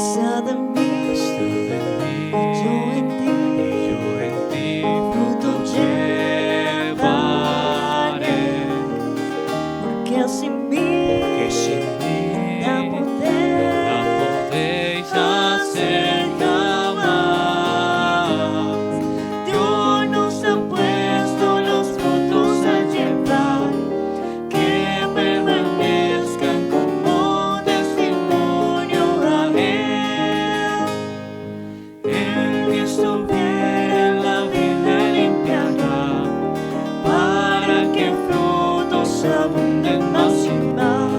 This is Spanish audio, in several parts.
Pasa de mí, y yo en ti, fruto llevaré, porque sin mí nada podéis hacer jamás. Dios nos ha puesto los frutos a llevar, que permanezcan como testimonio a Él. El que estuviera en la vida limpiará, para que frutos abunden más y más.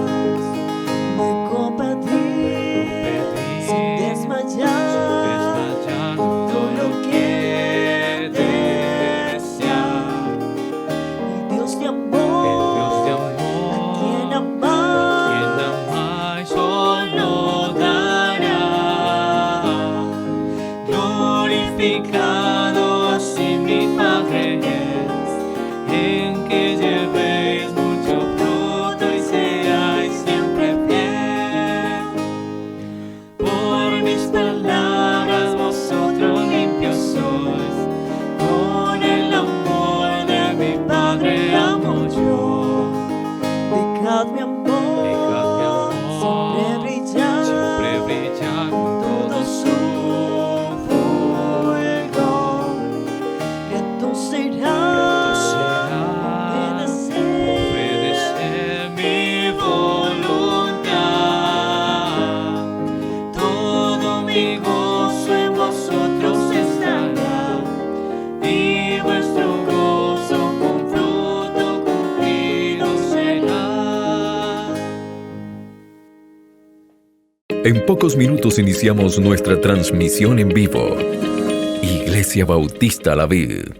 Me competir sin desmayar, todo lo que desear. El Dios de amor, a quien amáis, solo dará. Glorificado así mi Padre es, en que llevéis mucho fruto y seáis siempre fiel. Por mis palabras vosotros limpios sois, con el amor de mi Padre amo yo. Dejad mi amor siempre brillar con todo su fuego, que tú serás obedecer mi voluntad. Todo mi gozo en vosotros estará, y vuestro gozo con fruto cumplido será. En pocos minutos iniciamos nuestra transmisión en vivo. Iglesia Bautista La Vid.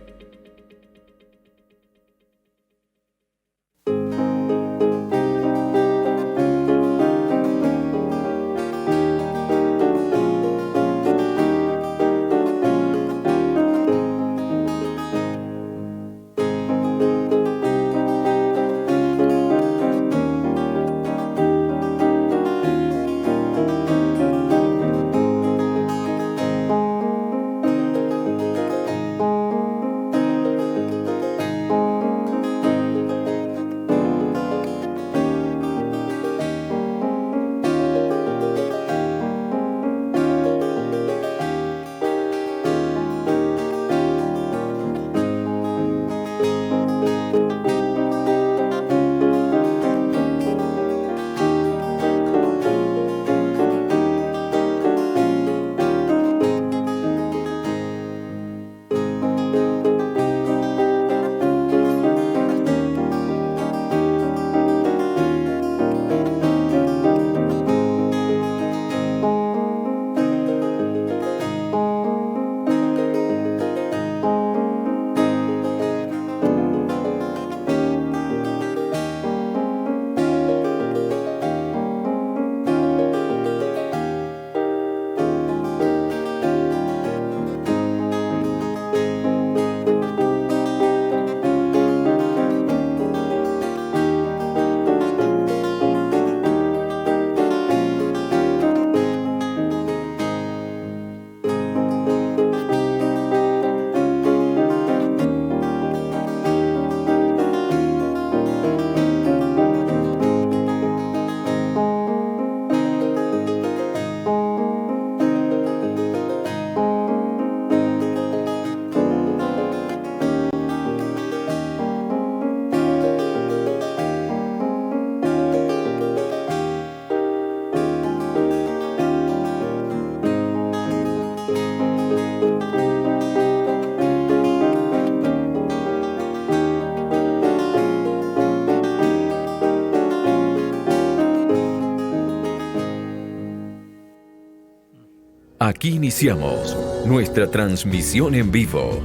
Aquí iniciamos nuestra transmisión en vivo.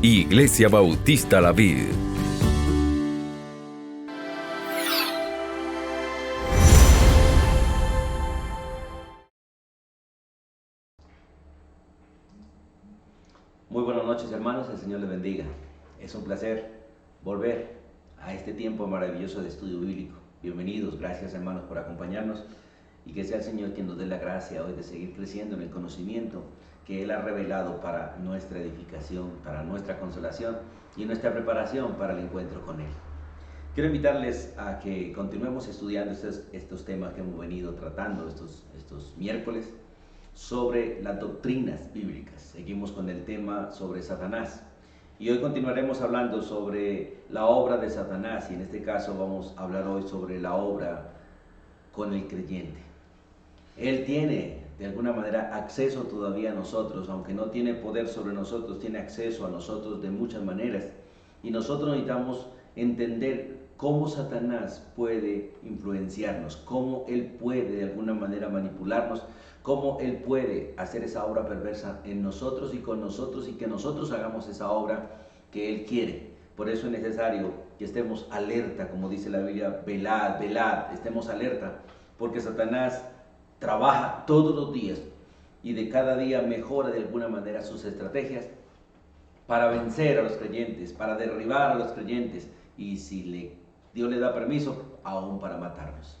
Iglesia Bautista La Vid. Muy buenas noches, hermanos, el Señor les bendiga. Es un placer volver a este tiempo maravilloso de estudio bíblico. Bienvenidos, gracias hermanos por acompañarnos y que sea el Señor quien nos dé la gracia hoy de seguir creciendo en el conocimiento que Él ha revelado para nuestra edificación, para nuestra consolación y nuestra preparación para el encuentro con Él. Quiero invitarles a que continuemos estudiando estos temas que hemos venido tratando estos miércoles sobre las doctrinas bíblicas. Seguimos con el tema sobre Satanás y hoy continuaremos hablando sobre la obra de Satanás, y en este caso vamos a hablar hoy sobre la obra con el creyente. Él tiene de alguna manera acceso todavía a nosotros, aunque no tiene poder sobre nosotros, tiene acceso a nosotros de muchas maneras, y nosotros necesitamos entender cómo Satanás puede influenciarnos, cómo él puede de alguna manera manipularnos, cómo él puede hacer esa obra perversa en nosotros y con nosotros, y que nosotros hagamos esa obra que él quiere. Por eso es necesario que estemos alerta, como dice la Biblia, velad, velad, estemos alerta, porque Satanás trabaja todos los días y de cada día mejora de alguna manera sus estrategias para vencer a los creyentes, para derribar a los creyentes, y si Dios le da permiso, aún para matarnos.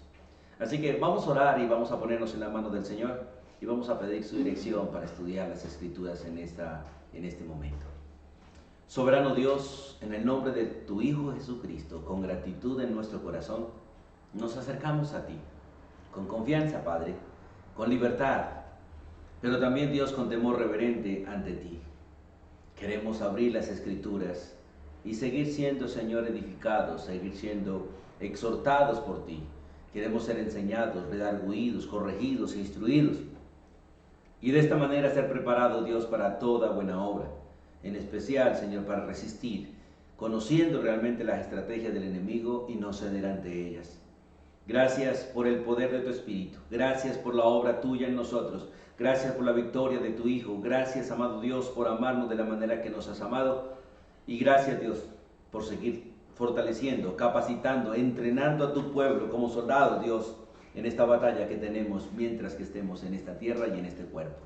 Así que vamos a orar y vamos a ponernos en la mano del Señor y vamos a pedir su dirección para estudiar las Escrituras en este momento. Soberano Dios, en el nombre de tu Hijo Jesucristo, con gratitud en nuestro corazón, nos acercamos a ti, con confianza, Padre, con libertad, pero también, Dios, con temor reverente ante ti. Queremos abrir las Escrituras y seguir siendo, Señor, edificados, seguir siendo exhortados por ti. Queremos ser enseñados, redarguidos, corregidos, instruidos, y de esta manera ser preparados, Dios, para toda buena obra, en especial, Señor, para resistir, conociendo realmente las estrategias del enemigo y no ceder ante ellas. Gracias por el poder de tu Espíritu, gracias por la obra tuya en nosotros, gracias por la victoria de tu Hijo, gracias, amado Dios, por amarnos de la manera que nos has amado, y gracias, Dios, por seguir fortaleciendo, capacitando, entrenando a tu pueblo como soldados, Dios, en esta batalla que tenemos mientras que estemos en esta tierra y en este cuerpo.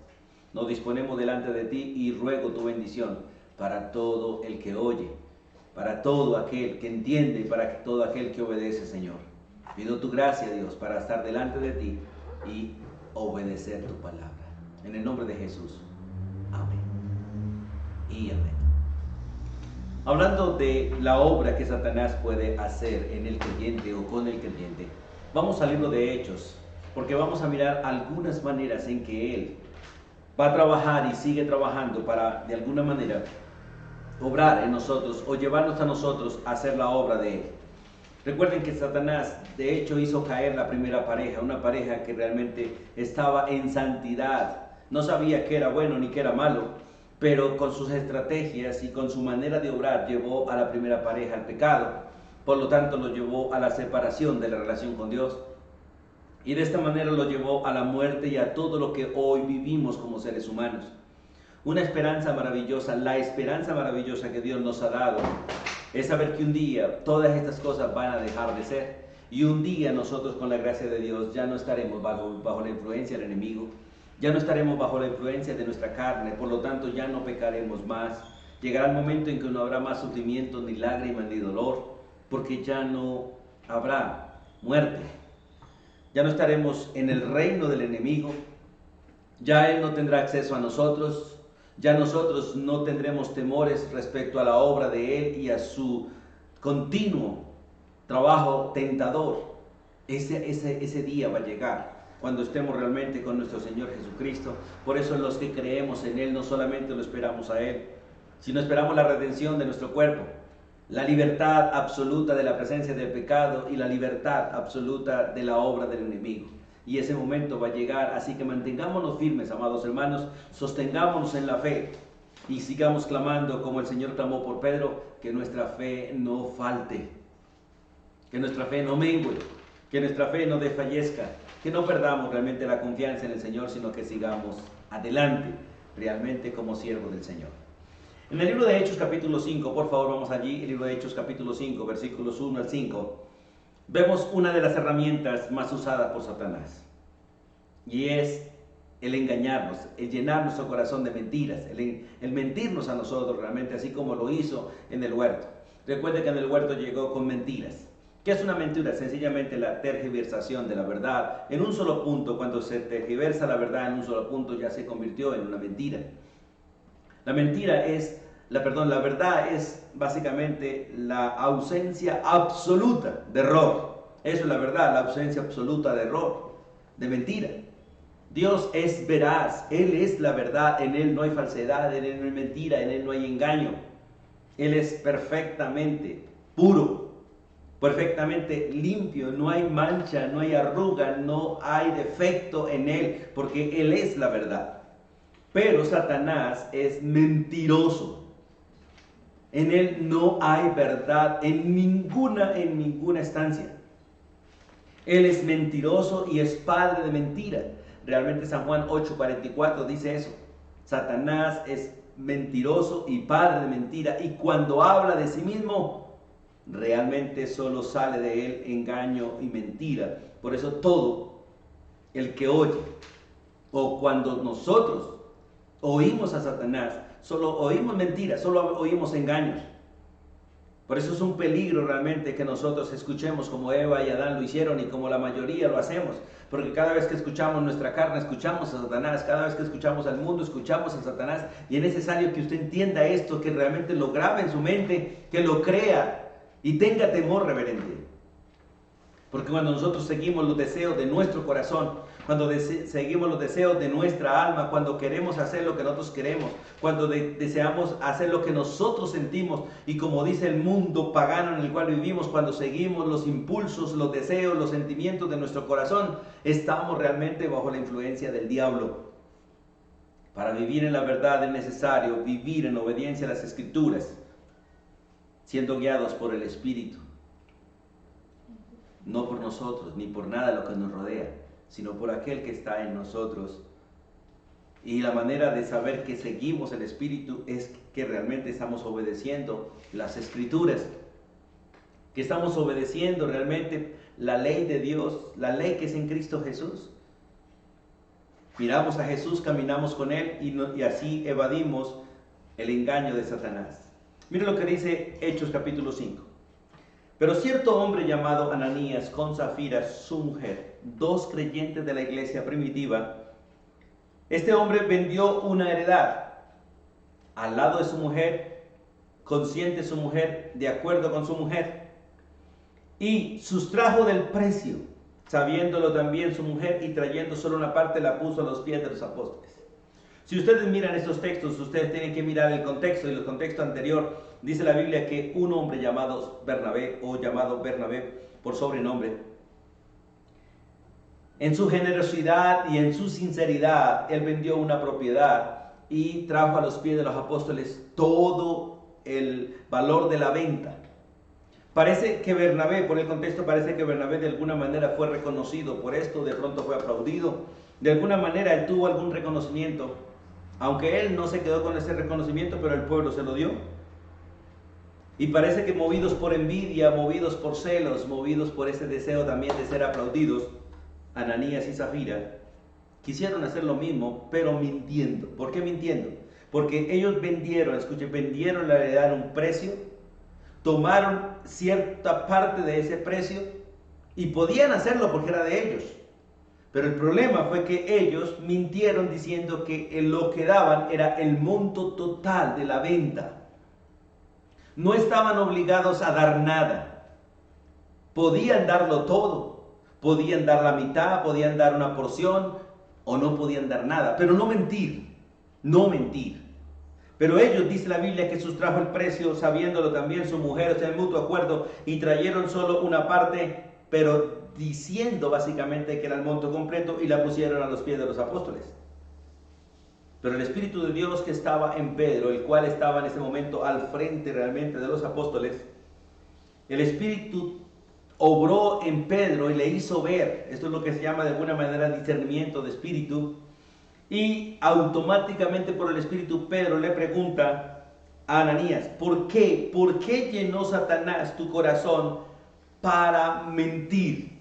Nos disponemos delante de ti y ruego tu bendición para todo el que oye, para todo aquel que entiende y para todo aquel que obedece, Señor. Pido tu gracia, Dios, para estar delante de ti y obedecer tu palabra. En el nombre de Jesús. Amén. Y amén. Hablando de la obra que Satanás puede hacer en el creyente o con el creyente, vamos al libro de Hechos, porque vamos a mirar algunas maneras en que él va a trabajar y sigue trabajando para, de alguna manera, obrar en nosotros o llevarnos a nosotros a hacer la obra de él. Recuerden que Satanás, de hecho, hizo caer la primera pareja, una pareja que realmente estaba en santidad, no sabía qué era bueno ni qué era malo, pero con sus estrategias y con su manera de obrar llevó a la primera pareja al pecado. Por lo tanto, lo llevó a la separación de la relación con Dios. Y de esta manera lo llevó a la muerte y a todo lo que hoy vivimos como seres humanos. Una esperanza maravillosa, la esperanza maravillosa que Dios nos ha dado, es saber que un día todas estas cosas van a dejar de ser. Y un día nosotros, con la gracia de Dios, ya no estaremos bajo la influencia del enemigo. Ya no estaremos bajo la influencia de nuestra carne, por lo tanto ya no pecaremos más. Llegará el momento en que no habrá más sufrimiento, ni lágrimas, ni dolor, porque ya no habrá muerte. Ya no estaremos en el reino del enemigo, ya él no tendrá acceso a nosotros, ya nosotros no tendremos temores respecto a la obra de él y a su continuo trabajo tentador. Ese día va a llegar, cuando estemos realmente con nuestro Señor Jesucristo. Por eso los que creemos en Él no solamente lo esperamos a Él, sino esperamos la redención de nuestro cuerpo, la libertad absoluta de la presencia del pecado y la libertad absoluta de la obra del enemigo. Y ese momento va a llegar, así que mantengámonos firmes, amados hermanos, sostengámonos en la fe y sigamos clamando como el Señor clamó por Pedro, que nuestra fe no falte, que nuestra fe no mengue, que nuestra fe no desfallezca, que no perdamos realmente la confianza en el Señor, sino que sigamos adelante realmente como siervos del Señor. En el libro de Hechos capítulo 5, por favor vamos allí, el libro de Hechos capítulo 5, versículos 1 al 5, vemos una de las herramientas más usadas por Satanás, y es el engañarnos, el llenar nuestro corazón de mentiras, el mentirnos a nosotros realmente, así como lo hizo en el huerto. Recuerde que en el huerto llegó con mentiras. ¿Qué es una mentira? Sencillamente la tergiversación de la verdad en un solo punto. Cuando se tergiversa la verdad en un solo punto, ya se convirtió en una mentira. La verdad es básicamente la ausencia absoluta de error. Eso es la verdad, la ausencia absoluta de error, de mentira. Dios es veraz, Él es la verdad, en Él no hay falsedad, en Él no hay mentira, en Él no hay engaño. Él es perfectamente puro, perfectamente limpio, no hay mancha, no hay arruga, no hay defecto en Él, porque Él es la verdad. Pero Satanás es mentiroso. En Él no hay verdad en ninguna estancia. Él es mentiroso y es padre de mentira. Realmente San Juan 8:44 dice eso. Satanás es mentiroso y padre de mentira, y cuando habla de sí mismo, realmente solo sale de él engaño y mentira. Por eso todo el que oye, o cuando nosotros oímos a Satanás, solo oímos mentiras, solo oímos engaños. Por eso es un peligro realmente que nosotros escuchemos como Eva y Adán lo hicieron y como la mayoría lo hacemos. Porque cada vez que escuchamos nuestra carne, escuchamos a Satanás. Cada vez que escuchamos al mundo, escuchamos a Satanás. Y es necesario que usted entienda esto, que realmente lo grabe en su mente, que lo crea y tenga temor reverente. Porque cuando nosotros seguimos los deseos de nuestro corazón, cuando seguimos los deseos de nuestra alma, cuando queremos hacer lo que nosotros queremos, cuando deseamos hacer lo que nosotros sentimos, y como dice el mundo pagano en el cual vivimos, cuando seguimos los impulsos, los deseos, los sentimientos de nuestro corazón, estamos realmente bajo la influencia del diablo. Para vivir en la verdad es necesario vivir en obediencia a las Escrituras, siendo guiados por el Espíritu. No por nosotros, ni por nada de lo que nos rodea, sino por aquel que está en nosotros. Y la manera de saber que seguimos el Espíritu es que realmente estamos obedeciendo las Escrituras, que estamos obedeciendo realmente la ley de Dios, la ley que es en Cristo Jesús. Miramos a Jesús, caminamos con Él y así evadimos el engaño de Satanás. Mira lo que dice Hechos capítulo 5. Pero cierto hombre llamado Ananías con Zafira, su mujer, dos creyentes de la iglesia primitiva, este hombre vendió una heredad al lado de su mujer, consciente su mujer, de acuerdo con su mujer, y sustrajo del precio, sabiéndolo también su mujer, y trayendo solo una parte la puso a los pies de los apóstoles. Si ustedes miran estos textos, ustedes tienen que mirar el contexto, y el contexto anterior dice la Biblia que un hombre llamado Bernabé, o llamado Bernabé por sobrenombre, en su generosidad y en su sinceridad, él vendió una propiedad y trajo a los pies de los apóstoles todo el valor de la venta. Parece que Bernabé, por el contexto, parece que Bernabé de alguna manera fue reconocido por esto, de pronto fue aplaudido, de alguna manera él tuvo algún reconocimiento, aunque él no se quedó con ese reconocimiento, pero el pueblo se lo dio. Y parece que movidos por envidia, movidos por celos, movidos por ese deseo también de ser aplaudidos, Ananías y Zafira quisieron hacer lo mismo, pero mintiendo. ¿Por qué mintiendo? Porque ellos vendieron, escuchen, vendieron la heredad a un precio, tomaron cierta parte de ese precio y podían hacerlo porque era de ellos. Pero el problema fue que ellos mintieron diciendo que lo que daban era el monto total de la venta. No estaban obligados a dar nada. Podían darlo todo. Podían dar la mitad, podían dar una porción o no podían dar nada. Pero no mentir. No mentir. Pero ellos, dice la Biblia, que sustrajo el precio, sabiéndolo también su mujer, o sea, en mutuo acuerdo, y trajeron solo una parte, pero diciendo básicamente que era el monto completo, y la pusieron a los pies de los apóstoles. Pero el Espíritu de Dios que estaba en Pedro, el cual estaba en ese momento al frente realmente de los apóstoles, el Espíritu obró en Pedro y le hizo ver, esto es lo que se llama de alguna manera discernimiento de espíritu, y automáticamente por el Espíritu Pedro le pregunta a Ananías, ¿por qué? ¿Por qué llenó Satanás tu corazón para mentir?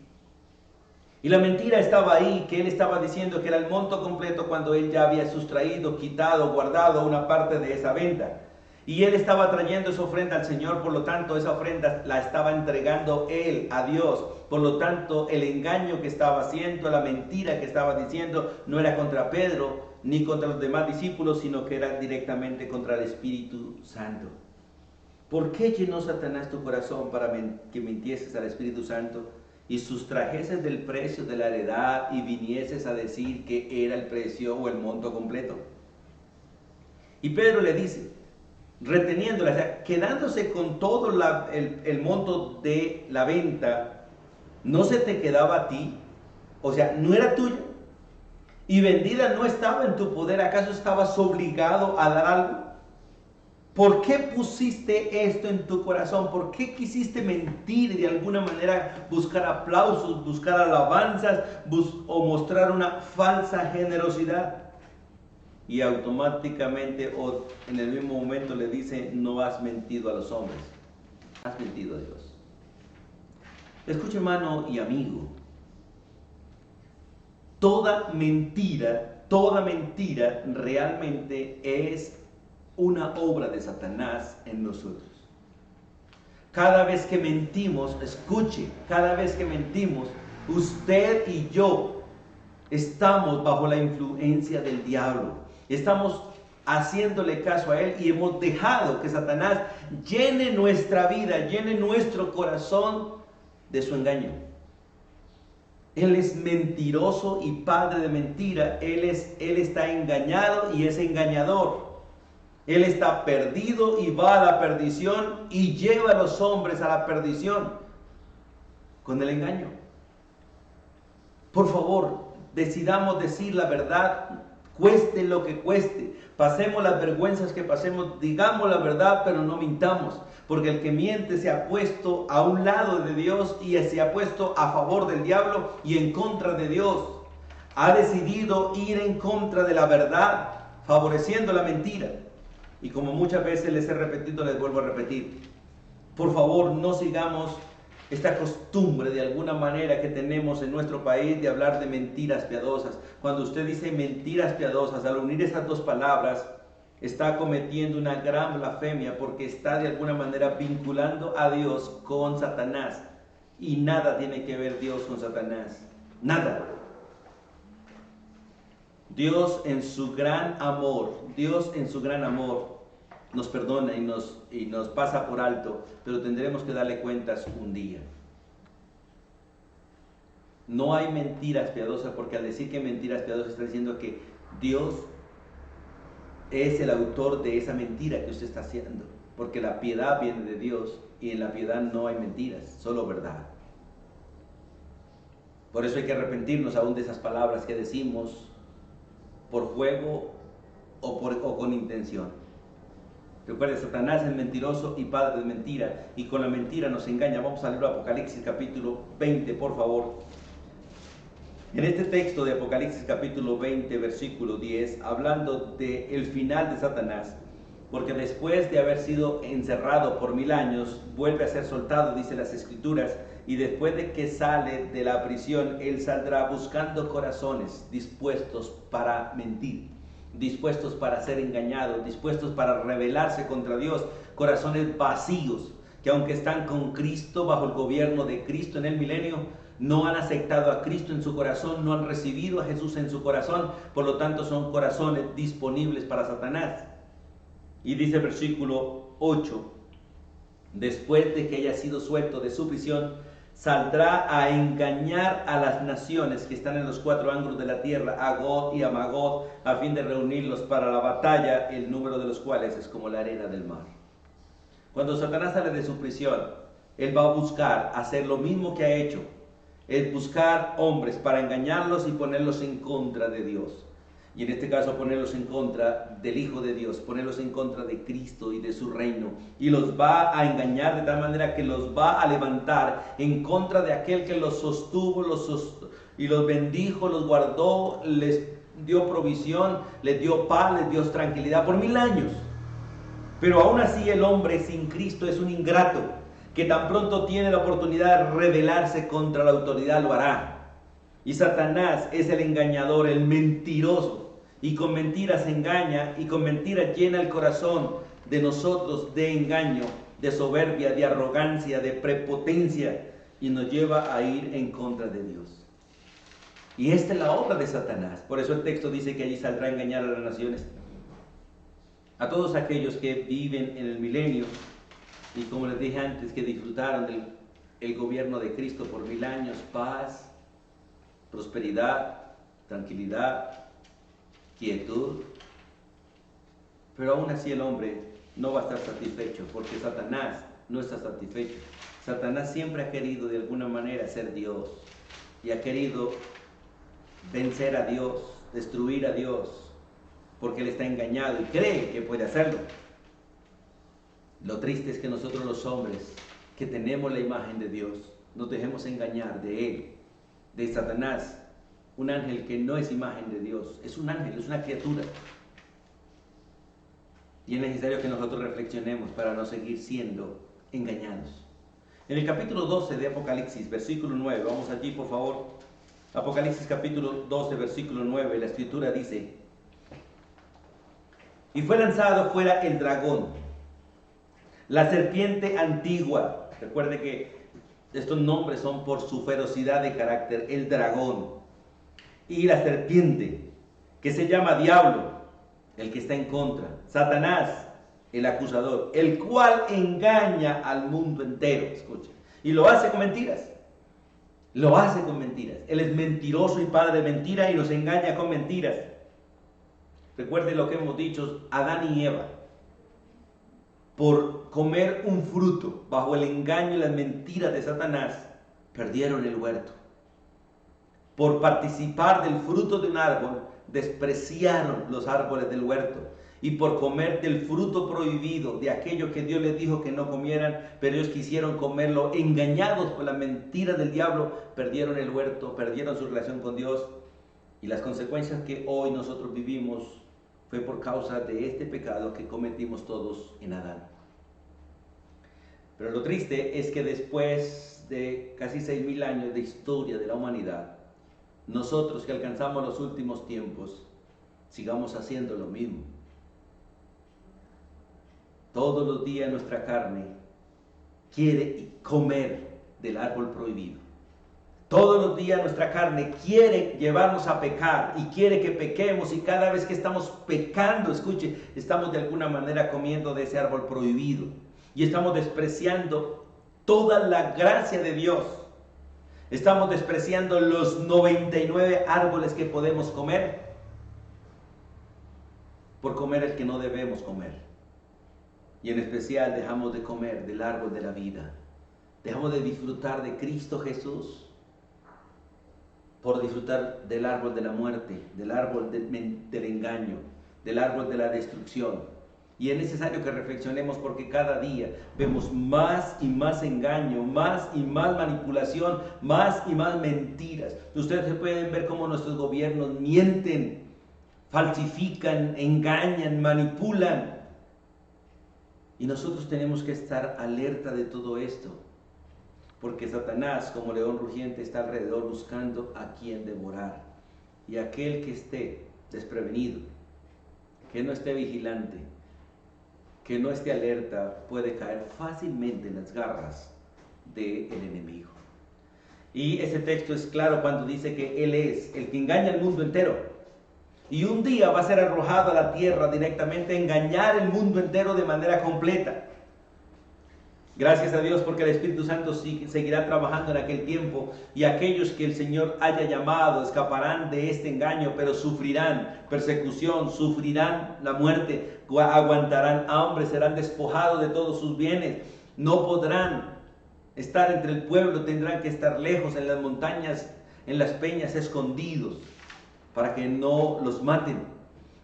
Y la mentira estaba ahí, que él estaba diciendo que era el monto completo cuando él ya había sustraído, quitado, guardado una parte de esa venta. Y él estaba trayendo esa ofrenda al Señor, por lo tanto esa ofrenda la estaba entregando él a Dios. Por lo tanto, el engaño que estaba haciendo, la mentira que estaba diciendo, no era contra Pedro ni contra los demás discípulos, sino que era directamente contra el Espíritu Santo. ¿Por qué llenó Satanás tu corazón para que mintieses al Espíritu Santo y sustrajeses del precio de la heredad y vinieses a decir que era el precio o el monto completo? Y Pedro le dice, reteniéndola, o sea, quedándose con todo el monto de la venta, ¿no se te quedaba a ti? O sea, ¿no era tuya? Y vendida no estaba en tu poder, ¿acaso estabas obligado a dar algo? ¿Por qué pusiste esto en tu corazón? ¿Por qué quisiste mentir y de alguna manera buscar aplausos, buscar alabanzas o mostrar una falsa generosidad? Y automáticamente o en el mismo momento le dice, no has mentido a los hombres, has mentido a Dios. Escucha, hermano y amigo, toda mentira realmente es una obra de Satanás en nosotros. Cada vez que mentimos, escuche, cada vez que mentimos, usted y yo estamos bajo la influencia del diablo. Estamos haciéndole caso a él y hemos dejado que Satanás llene nuestra vida, llene nuestro corazón de su engaño. Él es mentiroso y padre de mentira. Él está engañado y es engañador. Él está perdido y va a la perdición y lleva a los hombres a la perdición con el engaño. Por favor, decidamos decir la verdad, cueste lo que cueste, pasemos las vergüenzas que pasemos, digamos la verdad, pero no mintamos, porque el que miente se ha puesto a un lado de Dios y se ha puesto a favor del diablo y en contra de Dios. Ha decidido ir en contra de la verdad, favoreciendo la mentira. Y como muchas veces les he repetido, les vuelvo a repetir, por favor no sigamos esta costumbre de alguna manera que tenemos en nuestro país de hablar de mentiras piadosas. Cuando usted dice mentiras piadosas, al unir esas dos palabras, está cometiendo una gran blasfemia porque está de alguna manera vinculando a Dios con Satanás. Y nada tiene que ver Dios con Satanás. Nada. Dios en su gran amor nos perdona y nos pasa por alto, pero tendremos que darle cuentas un día. No hay mentiras piadosas, porque al decir que mentiras piadosas está diciendo que Dios es el autor de esa mentira que usted está haciendo, porque la piedad viene de Dios y en la piedad no hay mentiras, solo verdad. Por eso hay que arrepentirnos aún de esas palabras que decimos por juego o con intención. Recuerden, Satanás es mentiroso y padre de mentira, y con la mentira nos engaña. Vamos a leer Apocalipsis capítulo 20, por favor. En este texto de Apocalipsis capítulo 20, versículo 10, hablando del final de Satanás, porque después de haber sido encerrado por 1000 años, vuelve a ser soltado, dice las Escrituras, y después de que sale de la prisión, él saldrá buscando corazones dispuestos para mentir, dispuestos para ser engañados, dispuestos para rebelarse contra Dios, corazones vacíos, que aunque están con Cristo, bajo el gobierno de Cristo en el milenio, no han aceptado a Cristo en su corazón, no han recibido a Jesús en su corazón, por lo tanto son corazones disponibles para Satanás. Y dice el versículo 8, después de que haya sido suelto de su prisión, saldrá a engañar a las naciones que están en los 4 ángulos de la tierra, a Gog y a Magog, a fin de reunirlos para la batalla, el número de los cuales es como la arena del mar. Cuando Satanás sale de su prisión, él va a buscar hacer lo mismo que ha hecho, es buscar hombres para engañarlos y ponerlos en contra de Dios. Y en este caso ponerlos en contra del Hijo de Dios, ponerlos en contra de Cristo y de su reino. Y los va a engañar de tal manera que los va a levantar en contra de aquel que los sostuvo, y los bendijo, los guardó, les dio provisión, les dio paz, les dio tranquilidad por 1000 años. Pero aún así el hombre sin Cristo es un ingrato, que tan pronto tiene la oportunidad de rebelarse contra la autoridad, lo hará. Y Satanás es el engañador, el mentiroso, y con mentiras engaña, y con mentiras llena el corazón de nosotros de engaño, de soberbia, de arrogancia, de prepotencia, y nos lleva a ir en contra de Dios. Y esta es la obra de Satanás. Por eso el texto dice que allí saldrá a engañar a las naciones, a todos aquellos que viven en el milenio, y como les dije antes, que disfrutaron del gobierno de Cristo por 1000 años, paz, prosperidad, tranquilidad, quietud. Pero aún así el hombre no va a estar satisfecho, porque Satanás no está satisfecho. Satanás siempre ha querido de alguna manera ser Dios, y ha querido vencer a Dios, destruir a Dios, porque él está engañado y cree que puede hacerlo. Lo triste es que nosotros los hombres, que tenemos la imagen de Dios, nos dejemos engañar de él, de Satanás, un ángel que no es imagen de Dios, es un ángel, es una criatura. Y es necesario que nosotros reflexionemos para no seguir siendo engañados. En el capítulo 12 de Apocalipsis, versículo 9, vamos allí por favor. Apocalipsis capítulo 12, versículo 9, la escritura dice: y fue lanzado fuera el dragón, la serpiente antigua. Recuerde que estos nombres son por su ferocidad de carácter: el dragón y la serpiente, que se llama Diablo, el que está en contra, Satanás, el acusador, el cual engaña al mundo entero. Escuchen, y lo hace con mentiras. Lo hace con mentiras. Él es mentiroso y padre de mentira, y nos engaña con mentiras. Recuerden lo que hemos dicho: Adán y Eva, por comer un fruto bajo el engaño y las mentiras de Satanás, perdieron el huerto. Por participar del fruto de un árbol, despreciaron los árboles del huerto. Y por comer del fruto prohibido, de aquello que Dios les dijo que no comieran, pero ellos quisieron comerlo, engañados por la mentira del diablo, perdieron el huerto, perdieron su relación con Dios. Y las consecuencias que hoy nosotros vivimos fue por causa de este pecado que cometimos todos en Adán. Pero lo triste es que después de casi 6000 años de historia de la humanidad, nosotros que alcanzamos los últimos tiempos, sigamos haciendo lo mismo. Todos los días nuestra carne quiere comer del árbol prohibido. Todos los días nuestra carne quiere llevarnos a pecar y quiere que pequemos, y cada vez que estamos pecando, escuche, estamos de alguna manera comiendo de ese árbol prohibido y estamos despreciando toda la gracia de Dios. Estamos despreciando los 99 árboles que podemos comer por comer el que no debemos comer. Y en especial dejamos de comer del árbol de la vida. Dejamos de disfrutar de Cristo Jesús por disfrutar del árbol de la muerte, del árbol del engaño, del árbol de la destrucción. Y es necesario que reflexionemos, porque cada día vemos más y más engaño, más y más manipulación, más y más mentiras. Ustedes pueden ver cómo nuestros gobiernos mienten, falsifican, engañan, manipulan. Y nosotros tenemos que estar alerta de todo esto, porque Satanás, como león rugiente, está alrededor buscando a quien devorar. Y aquel que esté desprevenido, que no esté vigilante, que no esté alerta, puede caer fácilmente en las garras del enemigo. Y ese texto es claro cuando dice que Él es el que engaña al mundo entero. Y un día va a ser arrojado a la tierra directamente, a engañar el mundo entero de manera completa. Gracias a Dios, porque el Espíritu Santo seguirá trabajando en aquel tiempo, y aquellos que el Señor haya llamado escaparán de este engaño, pero sufrirán persecución, sufrirán la muerte, aguantarán hambre, serán despojados de todos sus bienes, no podrán estar entre el pueblo, tendrán que estar lejos en las montañas, en las peñas, escondidos, para que no los maten,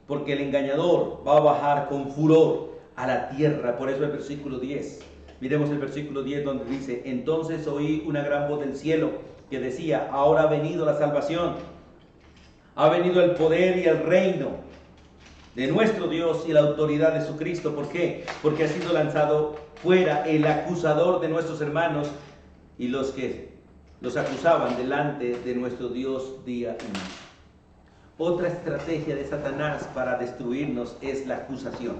porque el engañador va a bajar con furor a la tierra. Por eso el versículo 10, miremos el versículo 10, donde dice: entonces oí una gran voz del cielo que decía: ahora ha venido la salvación, ha venido el poder y el reino de nuestro Dios y la autoridad de su Cristo. ¿Por qué? Porque ha sido lanzado fuera el acusador de nuestros hermanos, y los que los acusaban delante de nuestro Dios día y noche. Otra estrategia de Satanás para destruirnos es la acusación.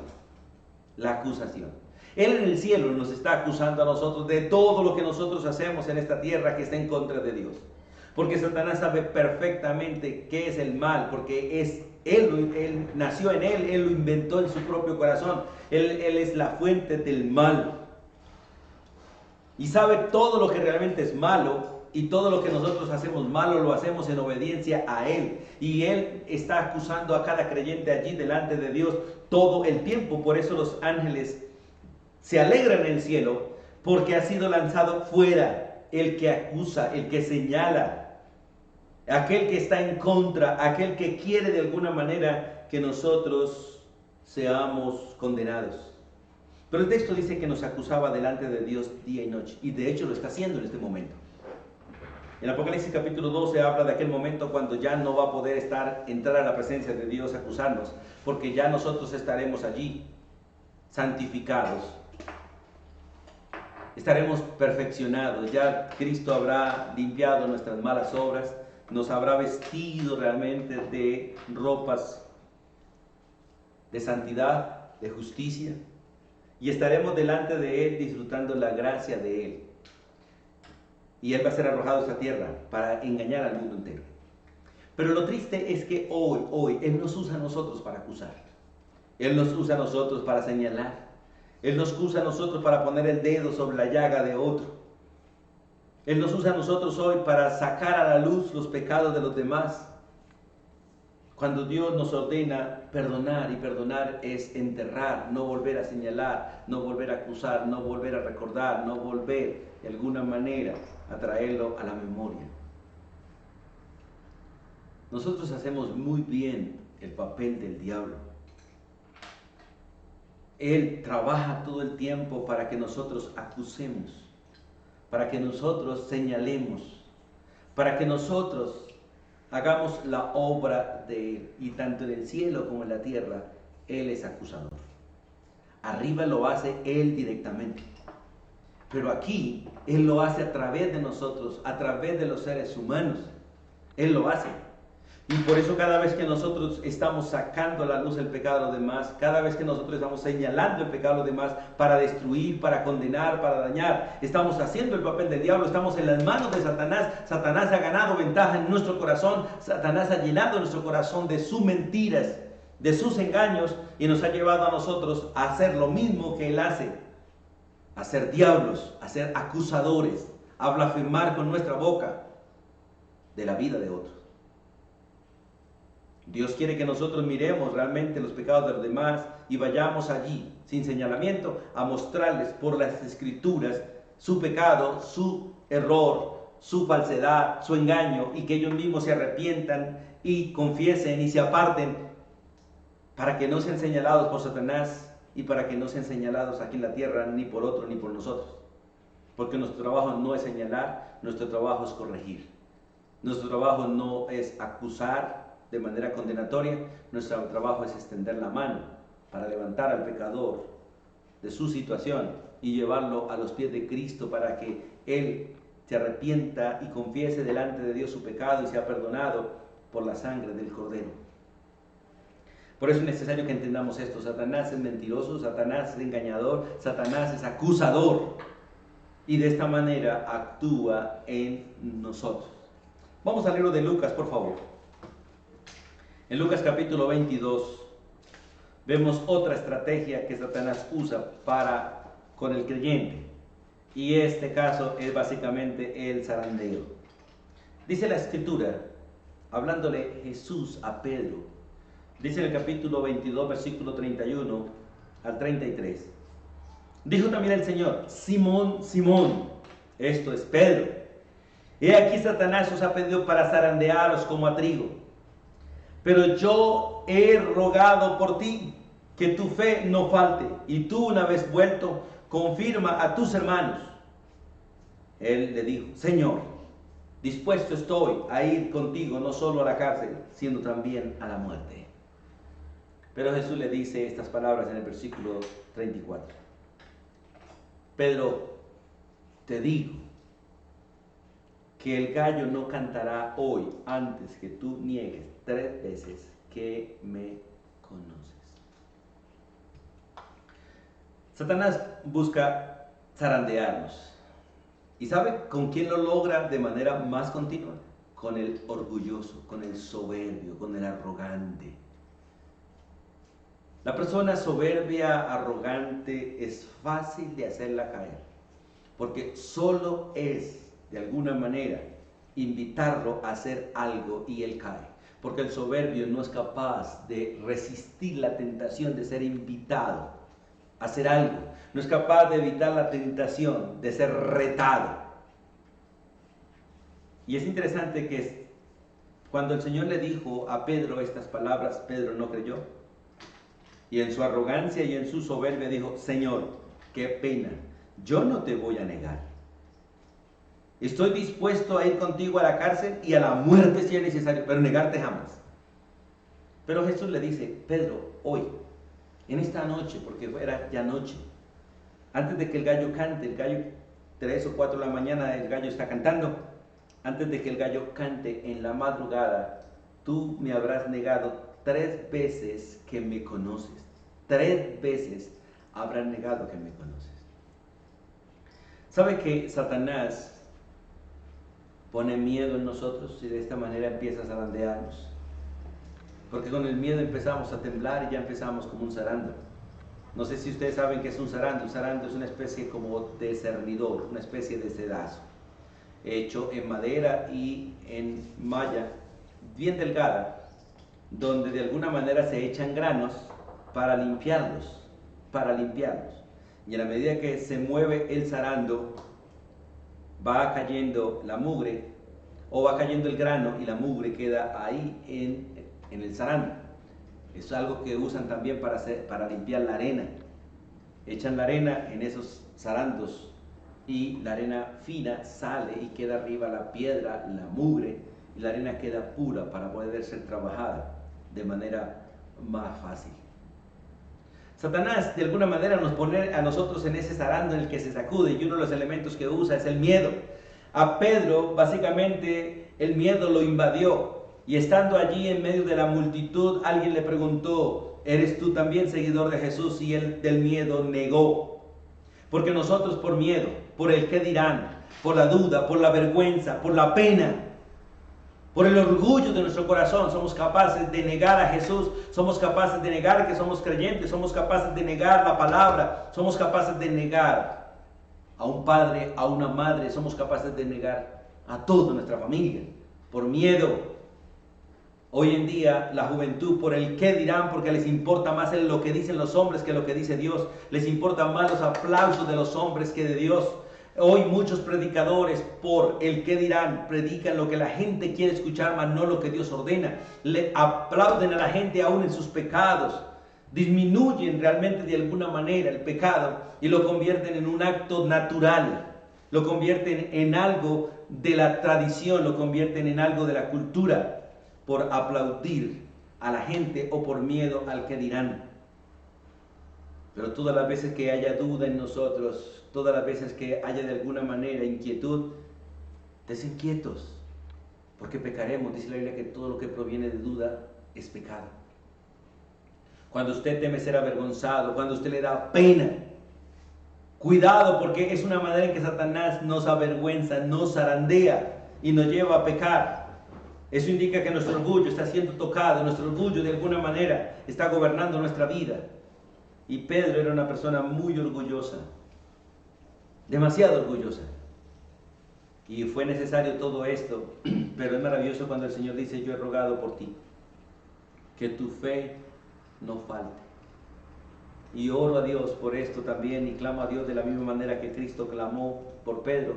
la acusación. Él en el cielo nos está acusando a nosotros de todo lo que nosotros hacemos en esta tierra que está en contra de Dios. Porque Satanás sabe perfectamente qué es el mal, porque él nació en él lo inventó en su propio corazón. Él es la fuente del mal. Y sabe todo lo que realmente es malo, y todo lo que nosotros hacemos malo lo hacemos en obediencia a Él. Y Él está acusando a cada creyente allí delante de Dios todo el tiempo. Por eso los ángeles se alegran en el cielo, porque ha sido lanzado fuera el que acusa, el que señala, aquel que está en contra, aquel que quiere de alguna manera que nosotros seamos condenados. Pero el texto dice que nos acusaba delante de Dios día y noche, y de hecho lo está haciendo en este momento. En Apocalipsis capítulo 12 habla de aquel momento cuando ya no va a poder entrar a la presencia de Dios a acusarnos, porque ya nosotros estaremos allí, santificados. Estaremos perfeccionados, ya Cristo habrá limpiado nuestras malas obras, nos habrá vestido realmente de ropas de santidad, de justicia, y estaremos delante de Él disfrutando la gracia de Él. Y Él va a ser arrojado a esta tierra para engañar al mundo entero. Pero lo triste es que hoy Él nos usa a nosotros para acusar. Él nos usa a nosotros para señalar. Él nos usa a nosotros para poner el dedo sobre la llaga de otro. Él nos usa a nosotros hoy para sacar a la luz los pecados de los demás. Cuando Dios nos ordena perdonar, y perdonar es enterrar, no volver a señalar, no volver a acusar, no volver a recordar, no volver de alguna manera a traerlo a la memoria. Nosotros hacemos muy bien el papel del diablo. Él trabaja todo el tiempo para que nosotros acusemos, para que nosotros señalemos, para que nosotros hagamos la obra de Él. Y tanto en el cielo como en la tierra, Él es acusador. Arriba lo hace Él directamente, pero aquí Él lo hace a través de nosotros, a través de los seres humanos. Él lo hace. Y por eso cada vez que nosotros estamos sacando a la luz el pecado de los demás, cada vez que nosotros estamos señalando el pecado de los demás para destruir, para condenar, para dañar, estamos haciendo el papel del diablo, estamos en las manos de Satanás. Satanás ha ganado ventaja en nuestro corazón, Satanás ha llenado nuestro corazón de sus mentiras, de sus engaños, y nos ha llevado a nosotros a hacer lo mismo que él hace, a ser diablos, a ser acusadores, a blasfemar con nuestra boca de la vida de otros. Dios quiere que nosotros miremos realmente los pecados de los demás y vayamos allí, sin señalamiento, a mostrarles por las Escrituras su pecado, su error, su falsedad, su engaño, y que ellos mismos se arrepientan y confiesen y se aparten, para que no sean señalados por Satanás y para que no sean señalados aquí en la tierra ni por otro ni por nosotros. Porque nuestro trabajo no es señalar, nuestro trabajo es corregir. Nuestro trabajo no es acusar de manera condenatoria, nuestro trabajo es extender la mano para levantar al pecador de su situación y llevarlo a los pies de Cristo para que Él se arrepienta y confiese delante de Dios su pecado y sea perdonado por la sangre del Cordero. Por eso es necesario que entendamos esto. Satanás es mentiroso, Satanás es engañador, Satanás es acusador, y de esta manera actúa en nosotros. Vamos al libro de Lucas, por favor. En Lucas capítulo 22 vemos otra estrategia que Satanás usa con el creyente, y este caso es básicamente el zarandeo. Dice la Escritura, hablándole Jesús a Pedro, dice en el capítulo 22 versículo 31 al 33, dijo también el Señor: Simón, Simón, esto es Pedro, he aquí Satanás os ha pedido para zarandearos como a trigo. Pero yo he rogado por ti, que tu fe no falte, y tú, una vez vuelto, confirma a tus hermanos. Él le dijo: Señor, dispuesto estoy a ir contigo, no solo a la cárcel, sino también a la muerte. Pero Jesús le dice estas palabras en el versículo 34. Pedro, te digo que el gallo no cantará hoy antes que tú niegues 3 veces que me conoces. Satanás busca zarandearnos. ¿Y sabe con quién lo logra de manera más continua? Con el orgulloso, con el soberbio, con el arrogante. La persona soberbia, arrogante, es fácil de hacerla caer, porque solo es, de alguna manera, invitarlo a hacer algo y él cae. Porque el soberbio no es capaz de resistir la tentación de ser invitado a hacer algo. No es capaz de evitar la tentación de ser retado. Y es interesante que cuando el Señor le dijo a Pedro estas palabras, Pedro no creyó. Y en su arrogancia y en su soberbia dijo, Señor, qué pena, yo no te voy a negar. Estoy dispuesto a ir contigo a la cárcel y a la muerte si es necesario, pero negarte jamás. Pero Jesús le dice, Pedro, hoy, en esta noche, porque era ya noche, antes de que el gallo cante, el gallo 3 o 4 de la mañana, el gallo está cantando, antes de que el gallo cante en la madrugada, tú me habrás negado 3 veces que me conoces. 3 veces habrás negado que me conoces. ¿Sabe que Satanás pone miedo en nosotros y de esta manera empieza a zarandearnos? Porque con el miedo empezamos a temblar y ya empezamos como un zarando. No sé si ustedes saben qué es un zarando. Un zarando es una especie como de cernidor, una especie de sedazo, hecho en madera y en malla bien delgada, donde de alguna manera se echan granos para limpiarlos. Y a la medida que se mueve el zarando, va cayendo la mugre, o va cayendo el grano y la mugre queda ahí en el zarando. Es algo que usan también para limpiar la arena. Echan la arena en esos zarandos y la arena fina sale y queda arriba la piedra, la mugre, y la arena queda pura para poder ser trabajada de manera más fácil. Satanás de alguna manera nos pone a nosotros en ese zarando en el que se sacude, y uno de los elementos que usa es el miedo. A Pedro básicamente el miedo lo invadió, y estando allí en medio de la multitud alguien le preguntó, ¿eres tú también seguidor de Jesús? Y él del miedo negó. Porque nosotros por miedo, por el qué dirán, por la duda, por la vergüenza, por la pena, por el orgullo de nuestro corazón, somos capaces de negar a Jesús, somos capaces de negar que somos creyentes, somos capaces de negar la palabra, somos capaces de negar a un padre, a una madre, somos capaces de negar a toda nuestra familia, por miedo. Hoy en día la juventud por el qué dirán, porque les importa más lo que dicen los hombres que lo que dice Dios, les importan más los aplausos de los hombres que de Dios. Hoy muchos predicadores por el qué dirán predican lo que la gente quiere escuchar, mas no lo que Dios ordena. Le aplauden a la gente aún en sus pecados, disminuyen realmente de alguna manera el pecado y lo convierten en un acto natural, lo convierten en algo de la tradición, lo convierten en algo de la cultura, por aplaudir a la gente o por miedo al que dirán. Pero todas las veces que haya duda en nosotros, todas las veces que haya de alguna manera inquietud, desinquietos, porque pecaremos. Dice la Biblia que todo lo que proviene de duda es pecado. Cuando usted teme ser avergonzado, cuando usted le da pena, cuidado, porque es una manera en que Satanás nos avergüenza, nos zarandea y nos lleva a pecar. Eso indica que nuestro orgullo está siendo tocado, nuestro orgullo de alguna manera está gobernando nuestra vida. Y Pedro era una persona muy orgullosa, demasiado orgullosa. Y fue necesario todo esto, pero es maravilloso cuando el Señor dice, yo he rogado por ti, que tu fe no falte. Y oro a Dios por esto también, y clamo a Dios de la misma manera que Cristo clamó por Pedro.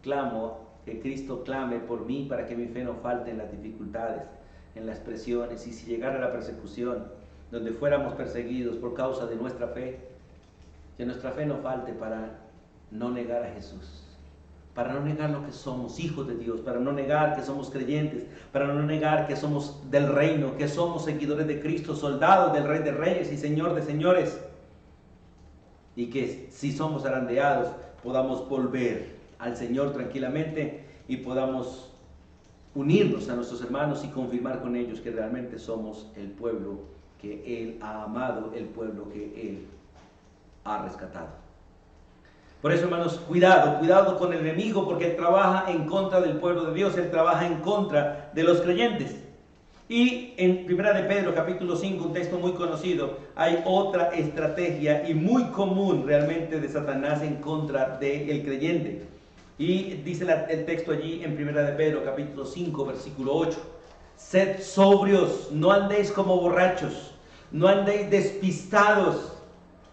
Clamo que Cristo clame por mí para que mi fe no falte en las dificultades, en las presiones, y si llegara la persecución, donde fuéramos perseguidos por causa de nuestra fe, que nuestra fe no falte para no negar a Jesús, para no negar lo que somos, hijos de Dios, para no negar que somos creyentes, para no negar que somos del reino, que somos seguidores de Cristo, soldados del Rey de Reyes y Señor de Señores, y que si somos zarandeados podamos volver al Señor tranquilamente y podamos unirnos a nuestros hermanos y confirmar con ellos que realmente somos el pueblo que Él ha amado, el pueblo que Él ha ha rescatado. Por eso, hermanos, cuidado con el enemigo, porque él trabaja en contra del pueblo de Dios, él trabaja en contra de los creyentes. Y en 1 de Pedro, capítulo 5, un texto muy conocido, hay otra estrategia y muy común realmente de Satanás en contra del creyente. Y dice el texto allí en 1 de Pedro, capítulo 5, versículo 8. Sed sobrios, no andéis como borrachos, no andéis despistados,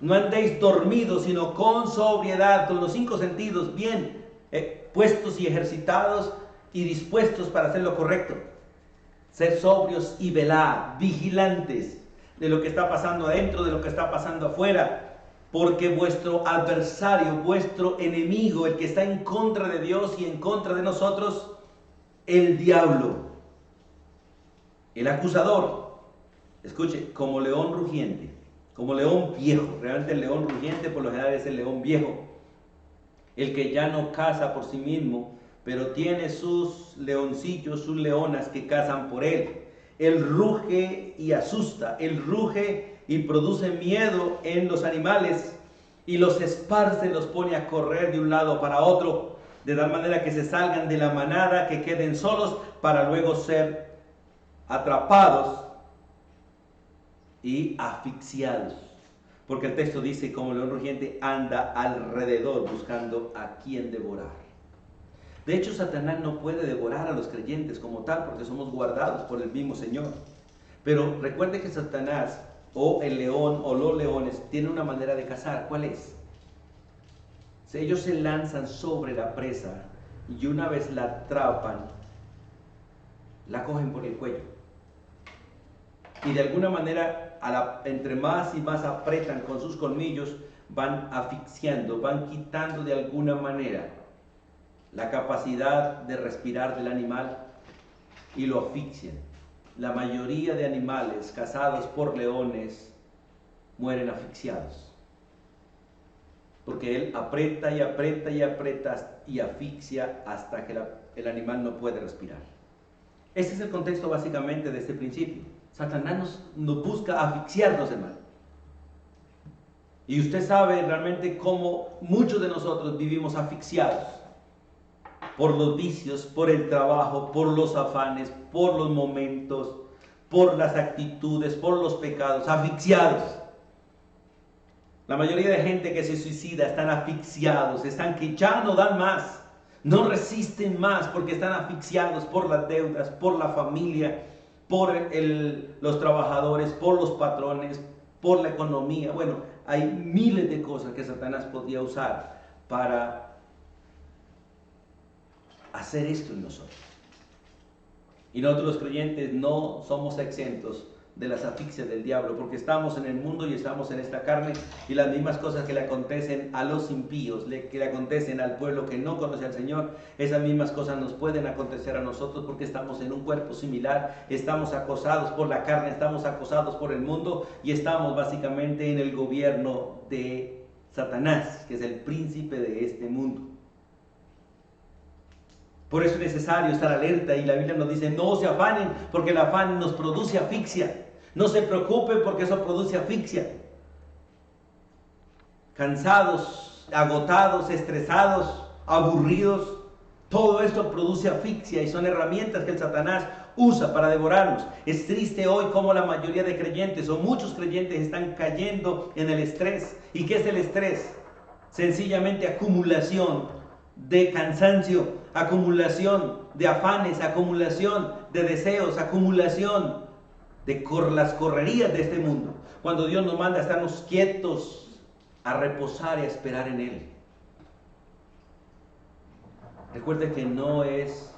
no andéis dormidos, sino con sobriedad, con los 5 sentidos bien puestos y ejercitados y dispuestos para hacer lo correcto. Ser sobrios y velar, vigilantes de lo que está pasando adentro, de lo que está pasando afuera, porque vuestro adversario, vuestro enemigo, el que está en contra de Dios y en contra de nosotros, el diablo, el acusador, escuche, como león rugiente, como león viejo. Realmente el león rugiente por lo general es el león viejo, el que ya no caza por sí mismo, pero tiene sus leoncillos, sus leonas que cazan por él. Él ruge y asusta, él ruge y produce miedo en los animales y los esparce, los pone a correr de un lado para otro, de tal manera que se salgan de la manada, que queden solos para luego ser atrapados y asfixiados. Porque el texto dice, como el león rugiente anda alrededor buscando a quien devorar. De hecho, Satanás no puede devorar a los creyentes como tal, porque somos guardados por el mismo Señor. Pero recuerde que Satanás, o el león, o los leones, tienen una manera de cazar. ¿Cuál es? Ellos se lanzan sobre la presa y una vez la atrapan, la cogen por el cuello. Y de alguna manera, entre más y más apretan con sus colmillos, van asfixiando, van quitando de alguna manera la capacidad de respirar del animal y lo asfixian. La mayoría de animales cazados por leones mueren asfixiados, porque él aprieta y aprieta y aprieta y asfixia hasta que el animal no puede respirar. Ese es el contexto básicamente de este principio. Satanás nos busca asfixiarnos, hermano. Y usted sabe realmente cómo muchos de nosotros vivimos asfixiados por los vicios, por el trabajo, por los afanes, por los momentos, por las actitudes, por los pecados, asfixiados. La mayoría de gente que se suicida están asfixiados, están que ya no dan más, no resisten más porque están asfixiados por las deudas, por la familia, por los trabajadores, por los patrones, por la economía. Bueno, hay miles de cosas que Satanás podía usar para hacer esto en nosotros. Y nosotros los creyentes no somos exentos de las asfixias del diablo, porque estamos en el mundo y estamos en esta carne, y las mismas cosas que le acontecen a los impíos, que le acontecen al pueblo que no conoce al Señor, esas mismas cosas nos pueden acontecer a nosotros, porque estamos en un cuerpo similar, estamos acosados por la carne, estamos acosados por el mundo, y estamos básicamente en el gobierno de Satanás, que es el príncipe de este mundo. Por eso es necesario estar alerta, y la Biblia nos dice, no se afanen, porque el afán nos produce asfixia. No se preocupen, porque eso produce asfixia. Cansados, agotados, estresados, aburridos, todo esto produce asfixia y son herramientas que el Satanás usa para devorarnos. Es triste hoy como la mayoría de creyentes, o muchos creyentes, están cayendo en el estrés. ¿Y qué es el estrés? Sencillamente acumulación de cansancio, acumulación de afanes, acumulación de deseos, acumulación de las correrías de este mundo. Cuando Dios nos manda a estarnos quietos, a reposar y a esperar en Él. Recuerde que no es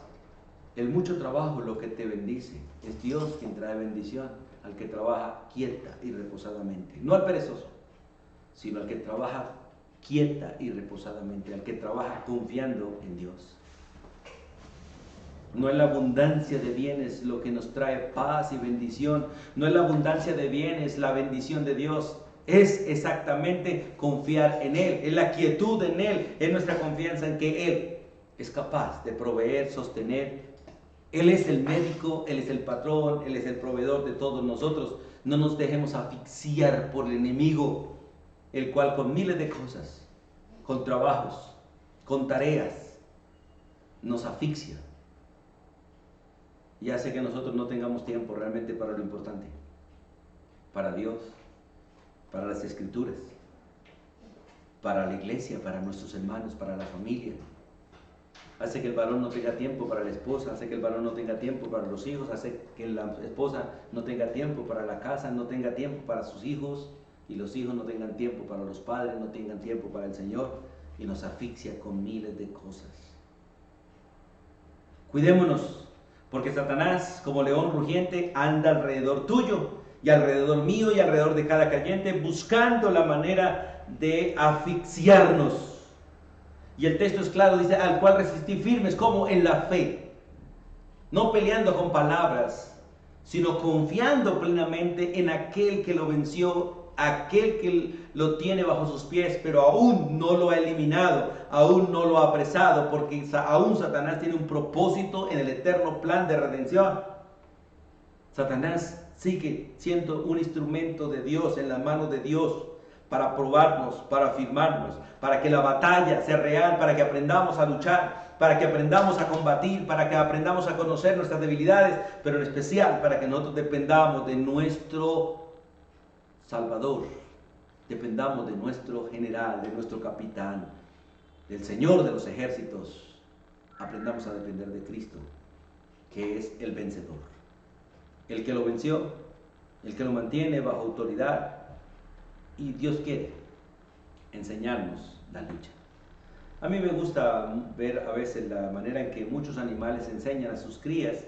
el mucho trabajo lo que te bendice, es Dios quien trae bendición al que trabaja quieta y reposadamente. No al perezoso, sino al que trabaja quieta y reposadamente, al que trabaja confiando en Dios. No es la abundancia de bienes lo que nos trae paz y bendición, no es la abundancia de bienes la bendición de Dios, es exactamente confiar en Él, es la quietud en Él, es nuestra confianza en que Él es capaz de proveer, sostener. Él es el médico, Él es el patrón, Él es el proveedor de todos nosotros. No nos dejemos asfixiar por el enemigo. el cual con miles de cosas, con trabajos, con tareas, nos asfixia y hace que nosotros no tengamos tiempo realmente para lo importante, para Dios, para las Escrituras, para la iglesia, para nuestros hermanos, para la familia. Hace que el varón no tenga tiempo para la esposa, hace que el varón no tenga tiempo para los hijos, hace que la esposa no tenga tiempo para la casa, no tenga tiempo para sus hijos, y los hijos no tengan tiempo para los padres, no tengan tiempo para el Señor, y nos asfixia con miles de cosas. Cuidémonos, porque Satanás, como león rugiente, anda alrededor tuyo, y alrededor mío, y alrededor de cada creyente, buscando la manera de asfixiarnos. Y el texto es claro, dice, al cual resistí firmes, como en la fe, no peleando con palabras, sino confiando plenamente en aquel que lo venció, aquel que lo tiene bajo sus pies, pero aún no lo ha eliminado, aún no lo ha apresado, porque aún Satanás tiene un propósito en el eterno plan de redención. Satanás sigue siendo un instrumento de Dios, en la mano de Dios, para probarnos, para afirmarnos, para que la batalla sea real, para que aprendamos a luchar, para que aprendamos a combatir, para que aprendamos a conocer nuestras debilidades, pero en especial para que nosotros dependamos de nuestro Salvador, dependamos de nuestro general, de nuestro capitán, del Señor de los ejércitos. Aprendamos a depender de Cristo, que es el vencedor, el que lo venció, el que lo mantiene bajo autoridad. Y Dios quiere enseñarnos la lucha. A mí me gusta ver a veces la manera en que muchos animales enseñan a sus crías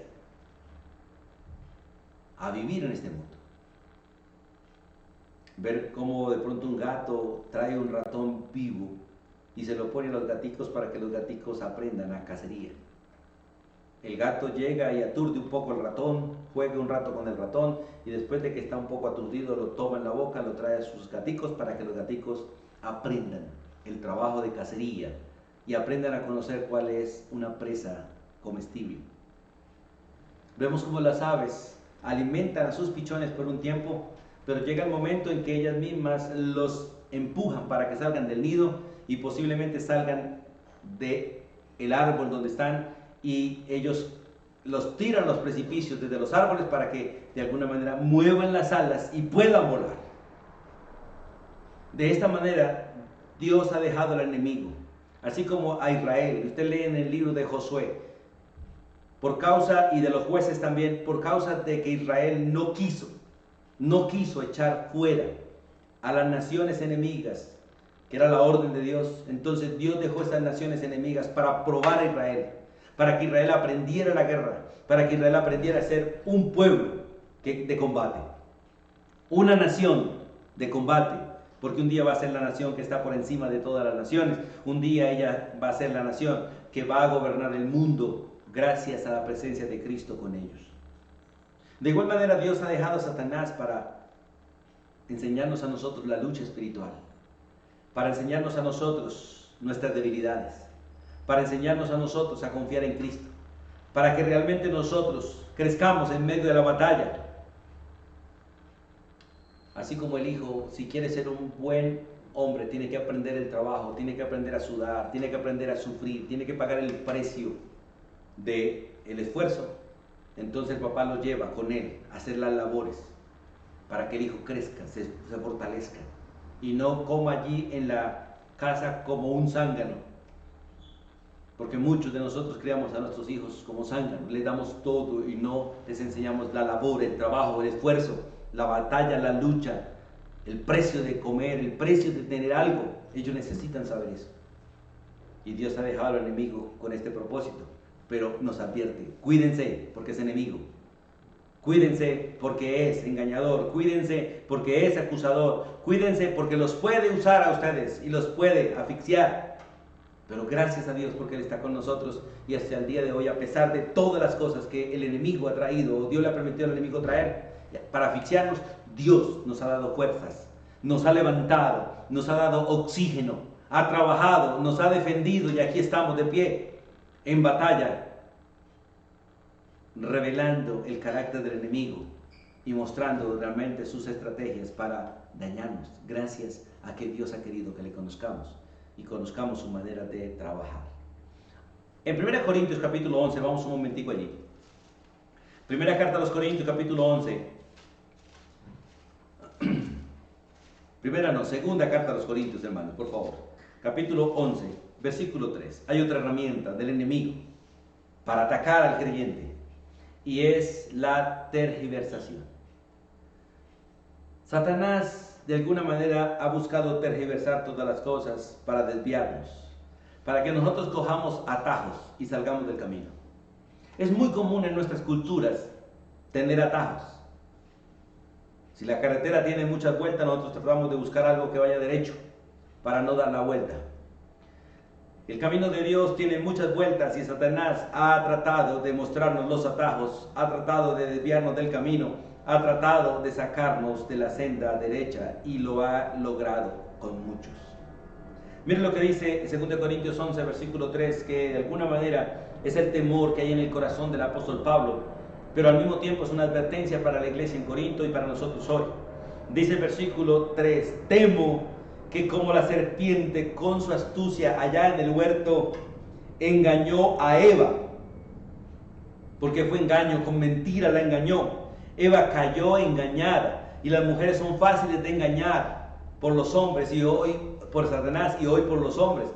a vivir en este mundo. Ver cómo de pronto un gato trae un ratón vivo y se lo pone a los gaticos para que los gaticos aprendan a cacería. El gato llega y aturde un poco al ratón, juega un rato con el ratón y después de que está un poco aturdido lo toma en la boca, lo trae a sus gaticos para que los gaticos aprendan el trabajo de cacería y aprendan a conocer cuál es una presa comestible. Vemos cómo las aves alimentan a sus pichones por un tiempo, pero llega el momento en que ellas mismas los empujan para que salgan del nido y posiblemente salgan del árbol donde están, y ellos los tiran a los precipicios desde los árboles para que de alguna manera muevan las alas y puedan volar. De esta manera Dios ha dejado al enemigo, así como a Israel. Usted lee en el libro de Josué, por causa, y de los jueces también, por causa de que Israel no quiso echar fuera a las naciones enemigas, que era la orden de Dios. Entonces Dios dejó estas naciones enemigas para probar a Israel, para que Israel aprendiera la guerra, para que Israel aprendiera a ser un pueblo de combate, una nación de combate, porque un día va a ser la nación que está por encima de todas las naciones, un día ella va a ser la nación que va a gobernar el mundo gracias a la presencia de Cristo con ellos. De igual manera Dios ha dejado a Satanás para enseñarnos a nosotros la lucha espiritual, para enseñarnos a nosotros nuestras debilidades, para enseñarnos a nosotros a confiar en Cristo, para que realmente nosotros crezcamos en medio de la batalla. Así como el hijo, si quiere ser un buen hombre, tiene que aprender el trabajo, tiene que aprender a sudar, tiene que aprender a sufrir, tiene que pagar el precio del esfuerzo. Entonces el papá lo lleva con él a hacer las labores para que el hijo crezca, se fortalezca y no coma allí en la casa como un zángano. Porque muchos de nosotros criamos a nuestros hijos como zánganos, les damos todo y no les enseñamos la labor, el trabajo, el esfuerzo, la batalla, la lucha, el precio de comer, el precio de tener algo. Ellos necesitan saber eso. Y Dios ha dejado al enemigo con este propósito, pero nos advierte: cuídense porque es enemigo, cuídense porque es engañador, cuídense porque es acusador, cuídense porque los puede usar a ustedes y los puede asfixiar. Pero gracias a Dios porque Él está con nosotros, y hasta el día de hoy, a pesar de todas las cosas que el enemigo ha traído, o Dios le ha permitido al enemigo traer para asfixiarnos, Dios nos ha dado fuerzas, nos ha levantado, nos ha dado oxígeno, ha trabajado, nos ha defendido, y aquí estamos de pie en batalla, revelando el carácter del enemigo y y mostrando realmente sus estrategias para dañarnos, gracias a que Dios ha querido que le conozcamos y conozcamos su manera de trabajar. En 1 Corintios capítulo 11, vamos un momentico allí. Primera carta a los Corintios capítulo 11. Segunda carta a los Corintios, hermanos, por favor. Capítulo 11, versículo 3. Hay otra herramienta del enemigo para atacar al creyente, y es la tergiversación. Satanás de alguna manera ha buscado tergiversar todas las cosas para desviarnos, para que nosotros cojamos atajos y salgamos del camino. Es muy común en nuestras culturas tener atajos. Si la carretera tiene muchas vueltas, nosotros tratamos de buscar algo que vaya derecho para no dar la vuelta. El camino de Dios tiene muchas vueltas y Satanás ha tratado de mostrarnos los atajos, ha tratado de desviarnos del camino, ha tratado de sacarnos de la senda derecha y lo ha logrado con muchos. Miren lo que dice 2 Corintios 11, versículo 3, que de alguna manera es el temor que hay en el corazón del apóstol Pablo, pero al mismo tiempo es una advertencia para la iglesia en Corinto y para nosotros hoy. Dice el versículo 3, temo que como la serpiente con su astucia allá en el huerto engañó a Eva, porque fue engaño, con mentira la engañó. Eva cayó engañada, y las mujeres son fáciles de engañar por los hombres, y hoy por Satanás, y hoy por los hombres,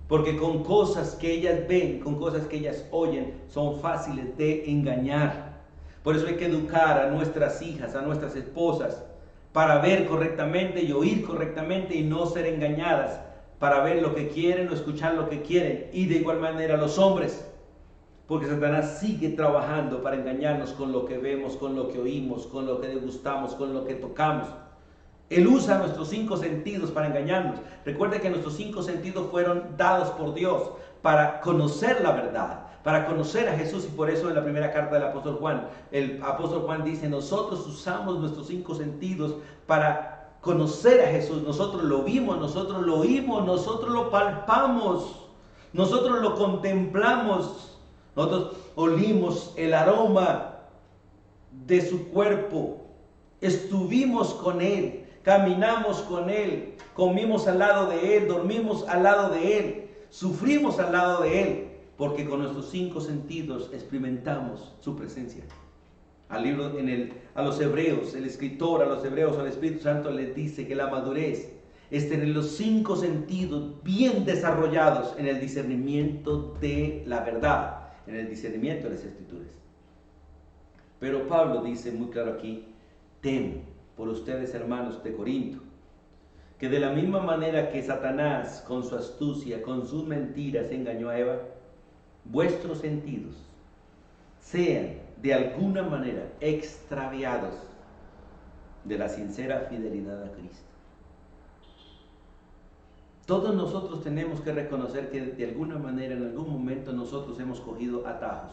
porque con cosas que ellas ven, con cosas que ellas oyen, son fáciles de engañar. Por eso hay que educar a nuestras hijas, a nuestras esposas, para ver correctamente y oír correctamente y no ser engañadas, para ver lo que quieren o escuchar lo que quieren, y de igual manera los hombres, porque Satanás sigue trabajando para engañarnos con lo que vemos, con lo que oímos, con lo que degustamos, con lo que tocamos. Él usa nuestros 5 sentidos para engañarnos. Recuerde que nuestros 5 sentidos fueron dados por Dios para conocer la verdad, para conocer a Jesús, y por eso en la primera carta del apóstol Juan, el apóstol Juan dice, nosotros usamos nuestros 5 sentidos para conocer a Jesús. Nosotros lo vimos, nosotros lo oímos, nosotros lo palpamos, nosotros lo contemplamos. Nosotros olimos el aroma de su cuerpo, estuvimos con Él, caminamos con Él, comimos al lado de Él, dormimos al lado de Él, sufrimos al lado de Él, porque con nuestros 5 sentidos experimentamos su presencia. A los hebreos, el escritor a los hebreos, al Espíritu Santo les dice que la madurez es tener los 5 sentidos bien desarrollados en el discernimiento de la verdad, en el discernimiento de las Escrituras. Pero Pablo dice muy claro aquí, temo por ustedes, hermanos de Corinto, que de la misma manera que Satanás con su astucia, con sus mentiras engañó a Eva, vuestros sentidos sean de alguna manera extraviados de la sincera fidelidad a Cristo. Todos nosotros tenemos que reconocer que de alguna manera, en algún momento, nosotros hemos cogido atajos.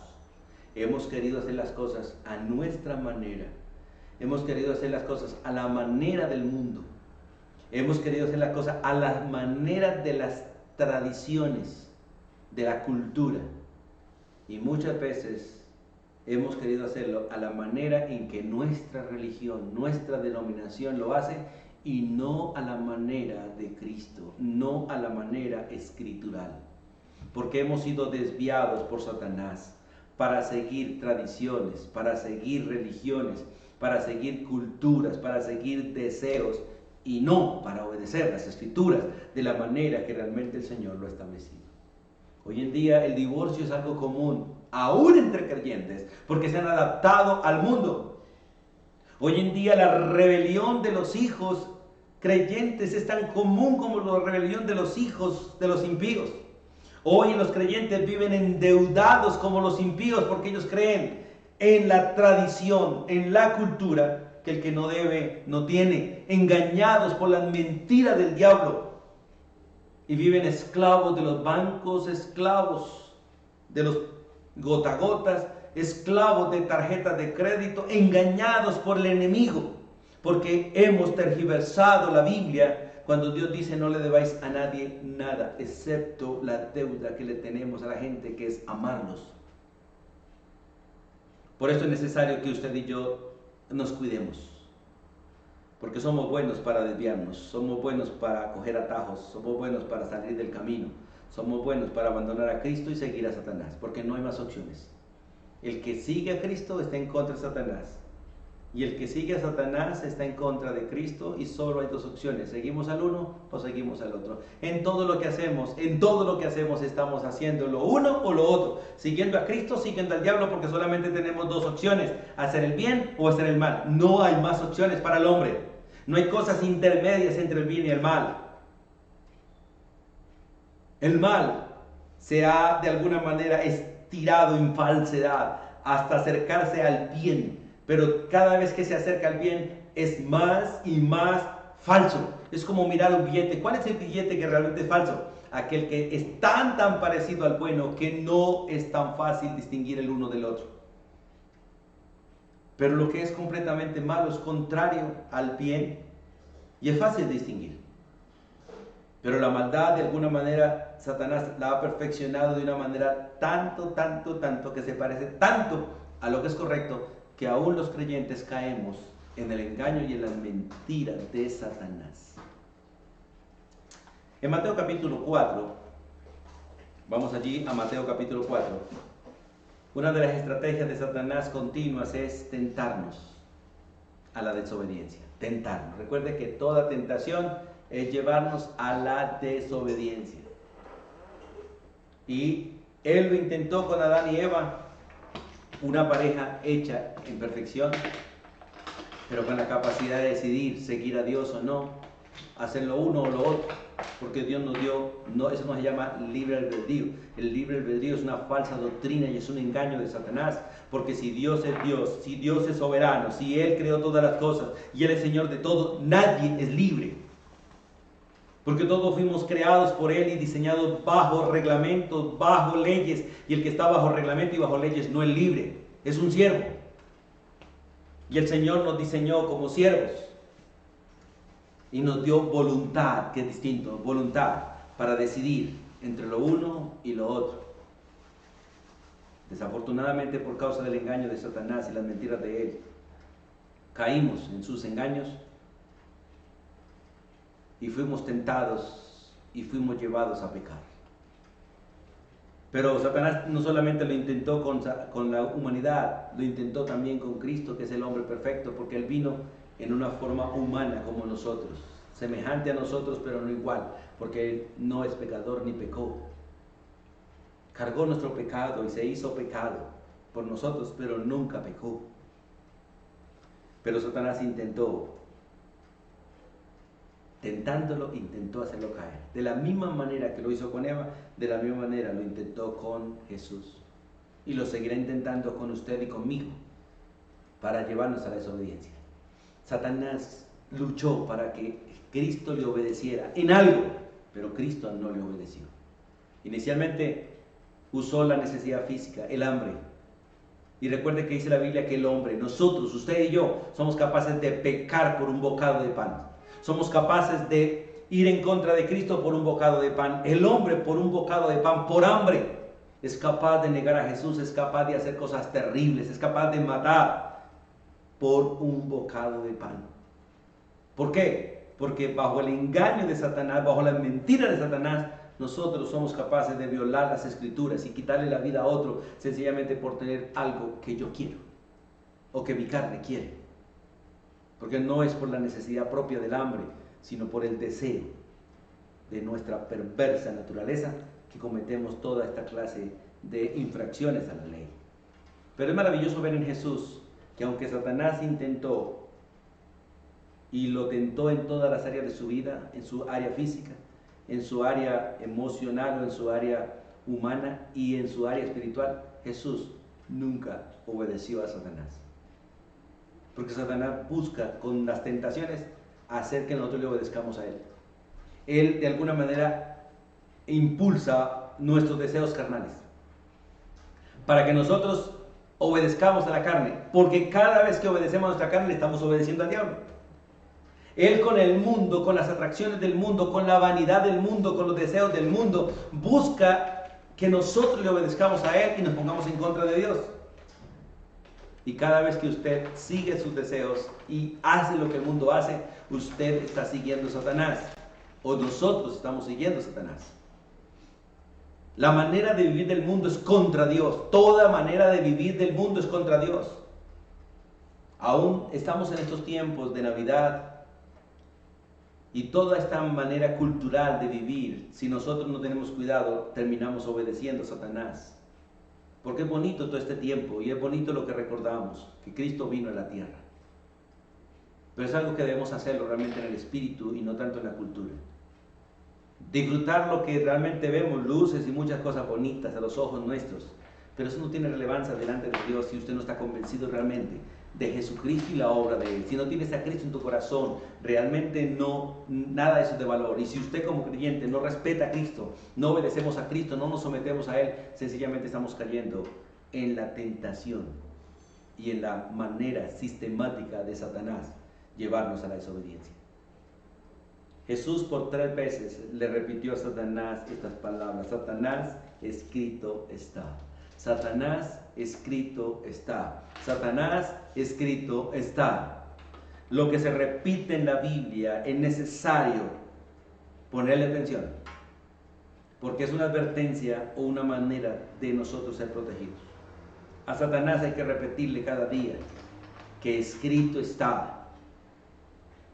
Hemos querido hacer las cosas a nuestra manera. Hemos querido hacer las cosas a la manera del mundo. Hemos querido hacer las cosas a la manera de las tradiciones, de la cultura. Y muchas veces hemos querido hacerlo a la manera en que nuestra religión, nuestra denominación lo hace, y no a la manera de Cristo, no a la manera escritural, porque hemos sido desviados por Satanás para seguir tradiciones, para seguir religiones, para seguir culturas, para seguir deseos, y no para obedecer las Escrituras de la manera que realmente el Señor lo ha establecido. Hoy en día el divorcio es algo común, aún entre creyentes, porque se han adaptado al mundo. Hoy en día la rebelión de los hijos creyentes es tan común como la rebelión de los hijos de los impíos. Hoy los creyentes viven endeudados como los impíos, porque ellos creen en la tradición, en la cultura, que el que no debe, no tiene, engañados por las mentiras del diablo, y viven esclavos de los bancos, esclavos de los gotagotas, esclavos de tarjetas de crédito, engañados por el enemigo, porque hemos tergiversado la Biblia cuando Dios dice no le debáis a nadie nada, excepto la deuda que le tenemos a la gente, que es amarlos. Por eso es necesario que usted y yo nos cuidemos. Porque somos buenos para desviarnos, somos buenos para coger atajos, somos buenos para salir del camino, somos buenos para abandonar a Cristo y seguir a Satanás, porque no hay más opciones. El que sigue a Cristo está en contra de Satanás, y el que sigue a Satanás está en contra de Cristo, y solo hay dos opciones: seguimos al uno o seguimos al otro. En todo lo que hacemos estamos haciendo lo uno o lo otro, siguiendo a Cristo, siguiendo al diablo, porque solamente tenemos dos opciones: hacer el bien o hacer el mal. No hay más opciones para el hombre. No hay cosas intermedias entre el bien y el mal. El mal se ha de alguna manera estirado en falsedad hasta acercarse al bien, pero cada vez que se acerca al bien es más y más falso. Es como mirar un billete. ¿Cuál es el billete que realmente es falso? Aquel que es tan parecido al bueno que no es tan fácil distinguir el uno del otro. Pero lo que es completamente malo es contrario al bien y es fácil de distinguir. Pero la maldad, de alguna manera, Satanás la ha perfeccionado de una manera tanto, que se parece tanto a lo que es correcto, que aún los creyentes caemos en el engaño y en las mentiras de Satanás. En Mateo capítulo 4, vamos allí a Mateo capítulo 4. Una de las estrategias de Satanás continuas es tentarnos a la desobediencia. Tentarnos. Recuerde que toda tentación es llevarnos a la desobediencia. Y él lo intentó con Adán y Eva, una pareja hecha en perfección, pero con la capacidad de decidir seguir a Dios o no, hacer lo uno o lo otro. Porque Dios nos dio, eso no se llama libre albedrío. El libre albedrío es una falsa doctrina y es un engaño de Satanás. Porque si Dios es Dios, si Dios es soberano, si Él creó todas las cosas y Él es Señor de todo, nadie es libre. Porque todos fuimos creados por Él y diseñados bajo reglamentos, bajo leyes. Y el que está bajo reglamento y bajo leyes no es libre, es un siervo. Y el Señor nos diseñó como siervos. Y nos dio voluntad, que es distinto, voluntad para decidir entre lo uno y lo otro. Desafortunadamente, por causa del engaño de Satanás y las mentiras de él, caímos en sus engaños y fuimos tentados y fuimos llevados a pecar. Pero Satanás no solamente lo intentó con la humanidad, lo intentó también con Cristo, que es el hombre perfecto, porque Él vino en una forma humana como nosotros, semejante a nosotros, pero no igual, porque Él no es pecador ni pecó. Cargó nuestro pecado y se hizo pecado por nosotros, pero nunca pecó. Pero Satanás intentó, tentándolo, intentó hacerlo caer. De la misma manera que lo hizo con Eva, de la misma manera lo intentó con Jesús. Y lo seguirá intentando con usted y conmigo, para llevarnos a la desobediencia. Satanás luchó para que Cristo le obedeciera en algo, pero Cristo no le obedeció. Inicialmente usó la necesidad física, el hambre. Y recuerde que dice la Biblia que el hombre, nosotros, usted y yo, somos capaces de pecar por un bocado de pan. Somos capaces de ir en contra de Cristo por un bocado de pan. El hombre por un bocado de pan, por hambre, es capaz de negar a Jesús, es capaz de hacer cosas terribles, es capaz de matar por un bocado de pan. ¿Por qué? Porque bajo el engaño de Satanás, bajo las mentiras de Satanás, nosotros somos capaces de violar las escrituras y quitarle la vida a otro sencillamente por tener algo que yo quiero o que mi carne quiere. Porque no es por la necesidad propia del hambre, sino por el deseo de nuestra perversa naturaleza que cometemos toda esta clase de infracciones a la ley. Pero es maravilloso ver en Jesús que aunque Satanás intentó y lo tentó en todas las áreas de su vida, en su área física, en su área emocional o en su área humana y en su área espiritual, Jesús nunca obedeció a Satanás. Porque Satanás busca con las tentaciones hacer que nosotros le obedezcamos a él. Él de alguna manera impulsa nuestros deseos carnales para que nosotros obedezcamos a la carne, porque cada vez que obedecemos a nuestra carne le estamos obedeciendo al diablo. Él con el mundo, con las atracciones del mundo, con la vanidad del mundo, con los deseos del mundo, busca que nosotros le obedezcamos a él y nos pongamos en contra de Dios. Y cada vez que usted sigue sus deseos y hace lo que el mundo hace, usted está siguiendo a Satanás. O nosotros estamos siguiendo a Satanás. La manera de vivir del mundo es contra Dios. Toda manera de vivir del mundo es contra Dios. Aún estamos en estos tiempos de Navidad y toda esta manera cultural de vivir, si nosotros no tenemos cuidado, terminamos obedeciendo a Satanás. Porque es bonito todo este tiempo y es bonito lo que recordamos, que Cristo vino a la tierra. Pero es algo que debemos hacerlo realmente en el espíritu y no tanto en la cultura. Disfrutar lo que realmente vemos, luces y muchas cosas bonitas a los ojos nuestros. Pero eso no tiene relevancia delante de Dios si usted no está convencido realmente de Jesucristo y la obra de Él. Si no tienes a Cristo en tu corazón, realmente nada de eso es de valor. Y si usted como creyente no respeta a Cristo, no obedecemos a Cristo, no nos sometemos a Él, sencillamente estamos cayendo en la tentación y en la manera sistemática de Satanás llevarnos a la desobediencia. Jesús por 3 veces le repitió a Satanás estas palabras: Satanás, escrito está. Satanás, escrito está. Satanás, escrito está. Lo que se repite en la Biblia es necesario ponerle atención, porque es una advertencia o una manera de nosotros ser protegidos. A Satanás hay que repetirle cada día que escrito está.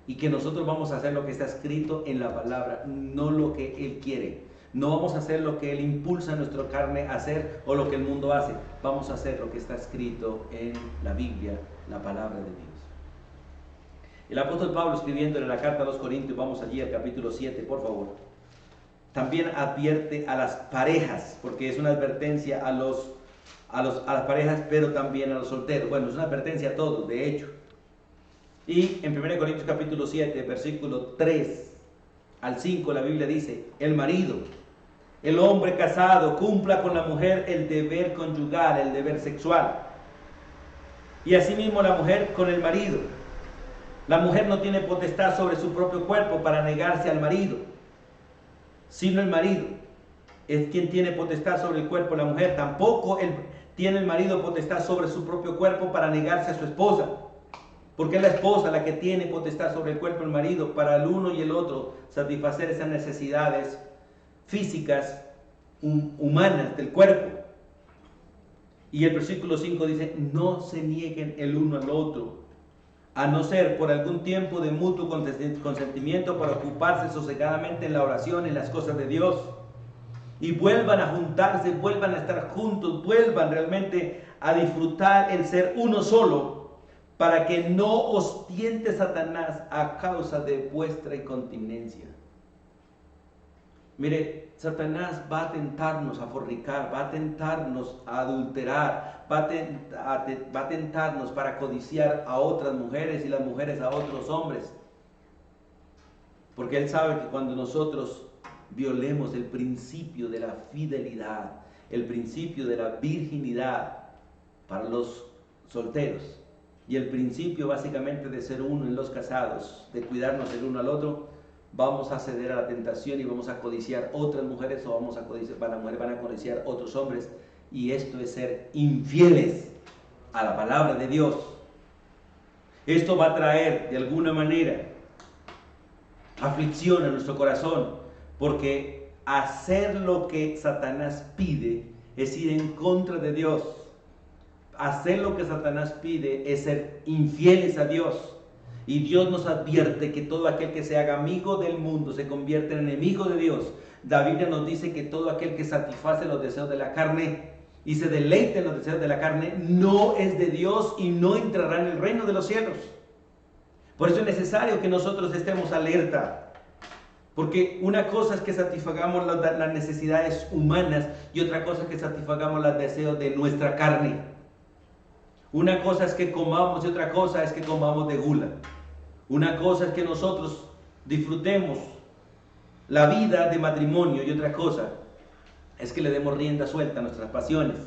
Y que nosotros vamos a hacer lo que está escrito en la palabra, no lo que Él quiere. No vamos a hacer lo que Él impulsa a nuestra carne a hacer o lo que el mundo hace. Vamos a hacer lo que está escrito en la Biblia, la palabra de Dios. El apóstol Pablo, escribiendo en la carta a los Corintios, vamos allí al capítulo 7, por favor. También advierte a las parejas, porque es una advertencia a las parejas, pero también a los solteros. Bueno, es una advertencia a todos, de hecho. Y en 1 Corintios capítulo 7, versículo 3 al 5, la Biblia dice: el marido, el hombre casado, cumpla con la mujer el deber conyugal, el deber sexual. Y asimismo la mujer con el marido. La mujer no tiene potestad sobre su propio cuerpo para negarse al marido, sino el marido es quien tiene potestad sobre el cuerpo de la mujer. Tampoco tiene el marido potestad sobre su propio cuerpo para negarse a su esposa. Porque es la esposa la que tiene potestad sobre el cuerpo del marido para el uno y el otro satisfacer esas necesidades físicas, humanas del cuerpo. Y el versículo 5 dice: no se nieguen el uno al otro, a no ser por algún tiempo de mutuo consentimiento para ocuparse sosegadamente en la oración, en las cosas de Dios. Y vuelvan a juntarse, vuelvan a estar juntos, vuelvan realmente a disfrutar el ser uno solo, para que no os tiente Satanás a causa de vuestra incontinencia. Mire, Satanás va a tentarnos a fornicar, va a tentarnos a adulterar, va a tentarnos para codiciar a otras mujeres y las mujeres a otros hombres. Porque Él sabe que cuando nosotros violemos el principio de la fidelidad, el principio de la virginidad para los solteros, y el principio básicamente de ser uno en los casados, de cuidarnos el uno al otro, vamos a ceder a la tentación y vamos a codiciar otras mujeres o van a codiciar otros hombres. Y esto es ser infieles a la palabra de Dios. Esto va a traer de alguna manera aflicción a nuestro corazón, porque hacer lo que Satanás pide es ir en contra de Dios. Hacer lo que Satanás pide es ser infieles a Dios. Y Dios nos advierte que todo aquel que se haga amigo del mundo se convierte en enemigo de Dios. La Biblia nos dice que todo aquel que satisface los deseos de la carne y se deleite en los deseos de la carne no es de Dios y no entrará en el reino de los cielos. Por eso es necesario que nosotros estemos alerta. Porque una cosa es que satisfagamos las necesidades humanas y otra cosa es que satisfagamos los deseos de nuestra carne. Una cosa es que comamos y otra cosa es que comamos de gula. Una cosa es que nosotros disfrutemos la vida de matrimonio y otra cosa es que le demos rienda suelta a nuestras pasiones.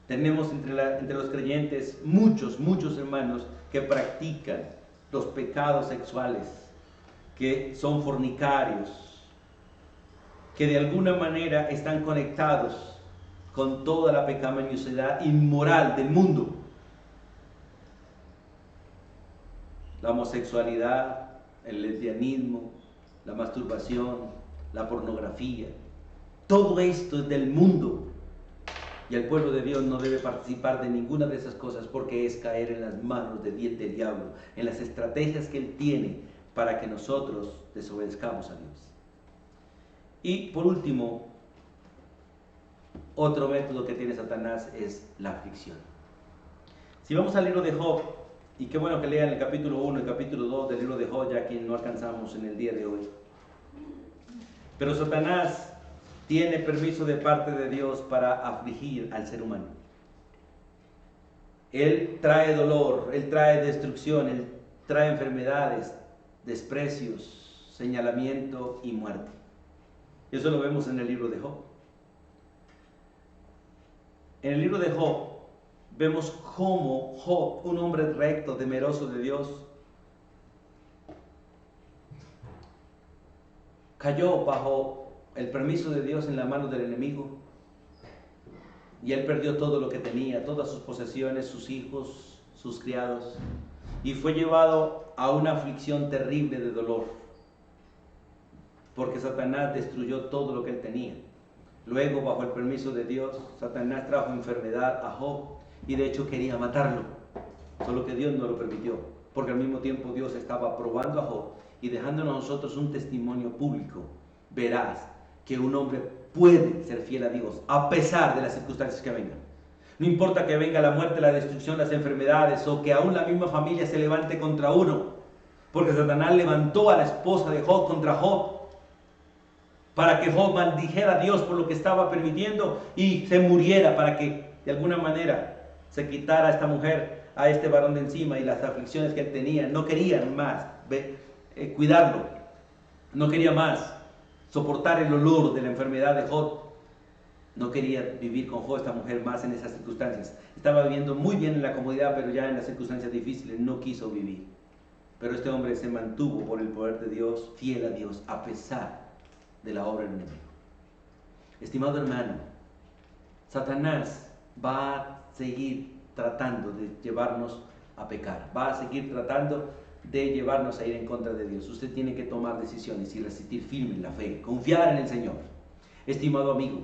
Tenemos entre los creyentes muchos hermanos que practican los pecados sexuales, que son fornicarios, que de alguna manera están conectados con toda la pecaminosidad inmoral del mundo. la homosexualidad, el lesbianismo, la masturbación, la pornografía. Todo esto es del mundo. Y el pueblo de Dios no debe participar de ninguna de esas cosas porque es caer en las manos del diablo, en las estrategias que él tiene para que nosotros desobedezcamos a Dios. Y por último, otro método que tiene Satanás es la aflicción. Si vamos al libro de Job, y qué bueno que lean el capítulo 1 y el capítulo 2 del libro de Job, ya que no alcanzamos en el día de hoy. Pero Satanás tiene permiso de parte de Dios para afligir al ser humano. Él trae dolor, él trae destrucción, él trae enfermedades, desprecios, señalamiento y muerte. Eso lo vemos en el libro de Job. En el libro de Job vemos cómo Job, un hombre recto, temeroso de Dios, cayó bajo el permiso de Dios en la mano del enemigo, y él perdió todo lo que tenía, todas sus posesiones, sus hijos, sus criados, y fue llevado a una aflicción terrible de dolor, porque Satanás destruyó todo lo que él tenía. Luego, bajo el permiso de Dios, Satanás trajo enfermedad a Job, y de hecho quería matarlo, solo que Dios no lo permitió, porque al mismo tiempo Dios estaba probando a Job y dejándonos a nosotros un testimonio público, veraz, que un hombre puede ser fiel a Dios a pesar de las circunstancias que vengan. No importa que venga la muerte, la destrucción, las enfermedades, o que aún la misma familia se levante contra uno, porque Satanás levantó a la esposa de Job contra Job, para que Job maldijera a Dios por lo que estaba permitiendo y se muriera, para que de alguna manera se quitara a esta mujer, a este varón de encima, y las aflicciones que él tenía. No querían más cuidarlo, no quería más soportar el olor de la enfermedad de Job, no quería vivir con Job, esta mujer, más en esas circunstancias. Estaba viviendo muy bien en la comodidad, pero ya en las circunstancias difíciles no quiso vivir. Pero este hombre se mantuvo por el poder de Dios, fiel a Dios, a pesar de la obra del enemigo. Estimado hermano, Satanás va a seguir tratando de llevarnos a pecar, va a seguir tratando de llevarnos a ir en contra de Dios. Usted tiene que tomar decisiones y resistir firme en la fe, confiar en el Señor. Estimado amigo,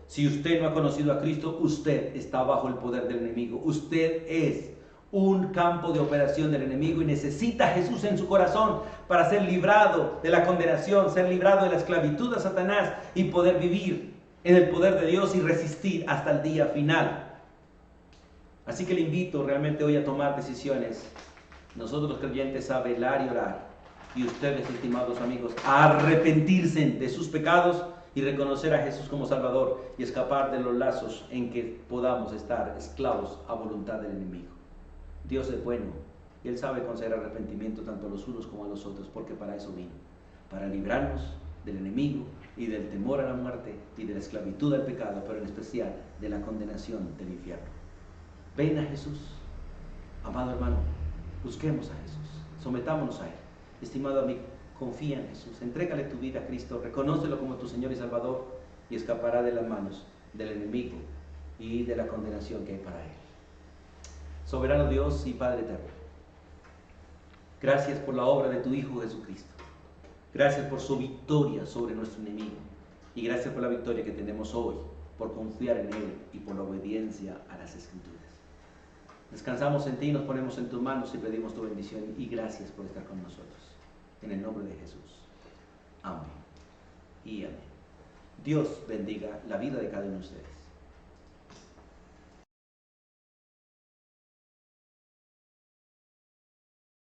si usted no ha conocido a Cristo, usted está bajo el poder del enemigo. Usted es un campo de operación del enemigo y necesita a Jesús en su corazón para ser librado de la condenación, ser librado de la esclavitud a Satanás y poder vivir en el poder de Dios y resistir hasta el día final. Así que le invito realmente hoy a tomar decisiones. Nosotros los creyentes a velar y orar, y ustedes, estimados amigos, a arrepentirse de sus pecados y reconocer a Jesús como Salvador y escapar de los lazos en que podamos estar esclavos a voluntad del enemigo. Dios es bueno y Él sabe conceder arrepentimiento tanto a los unos como a los otros, porque para eso vino, para librarnos del enemigo y del temor a la muerte y de la esclavitud al pecado, pero en especial de la condenación del infierno. Ven a Jesús, amado hermano, busquemos a Jesús, sometámonos a Él. Estimado amigo, confía en Jesús, entrégale tu vida a Cristo, reconócelo como tu Señor y Salvador, y escapará de las manos del enemigo y de la condenación que hay para Él. Soberano Dios y Padre eterno, gracias por la obra de tu Hijo Jesucristo. Gracias por su victoria sobre nuestro enemigo. Y gracias por la victoria que tenemos hoy, por confiar en Él y por la obediencia a las Escrituras. Descansamos en ti, nos ponemos en tus manos y pedimos tu bendición. Y gracias por estar con nosotros. En el nombre de Jesús. Amén y amén. Dios bendiga la vida de cada uno de ustedes.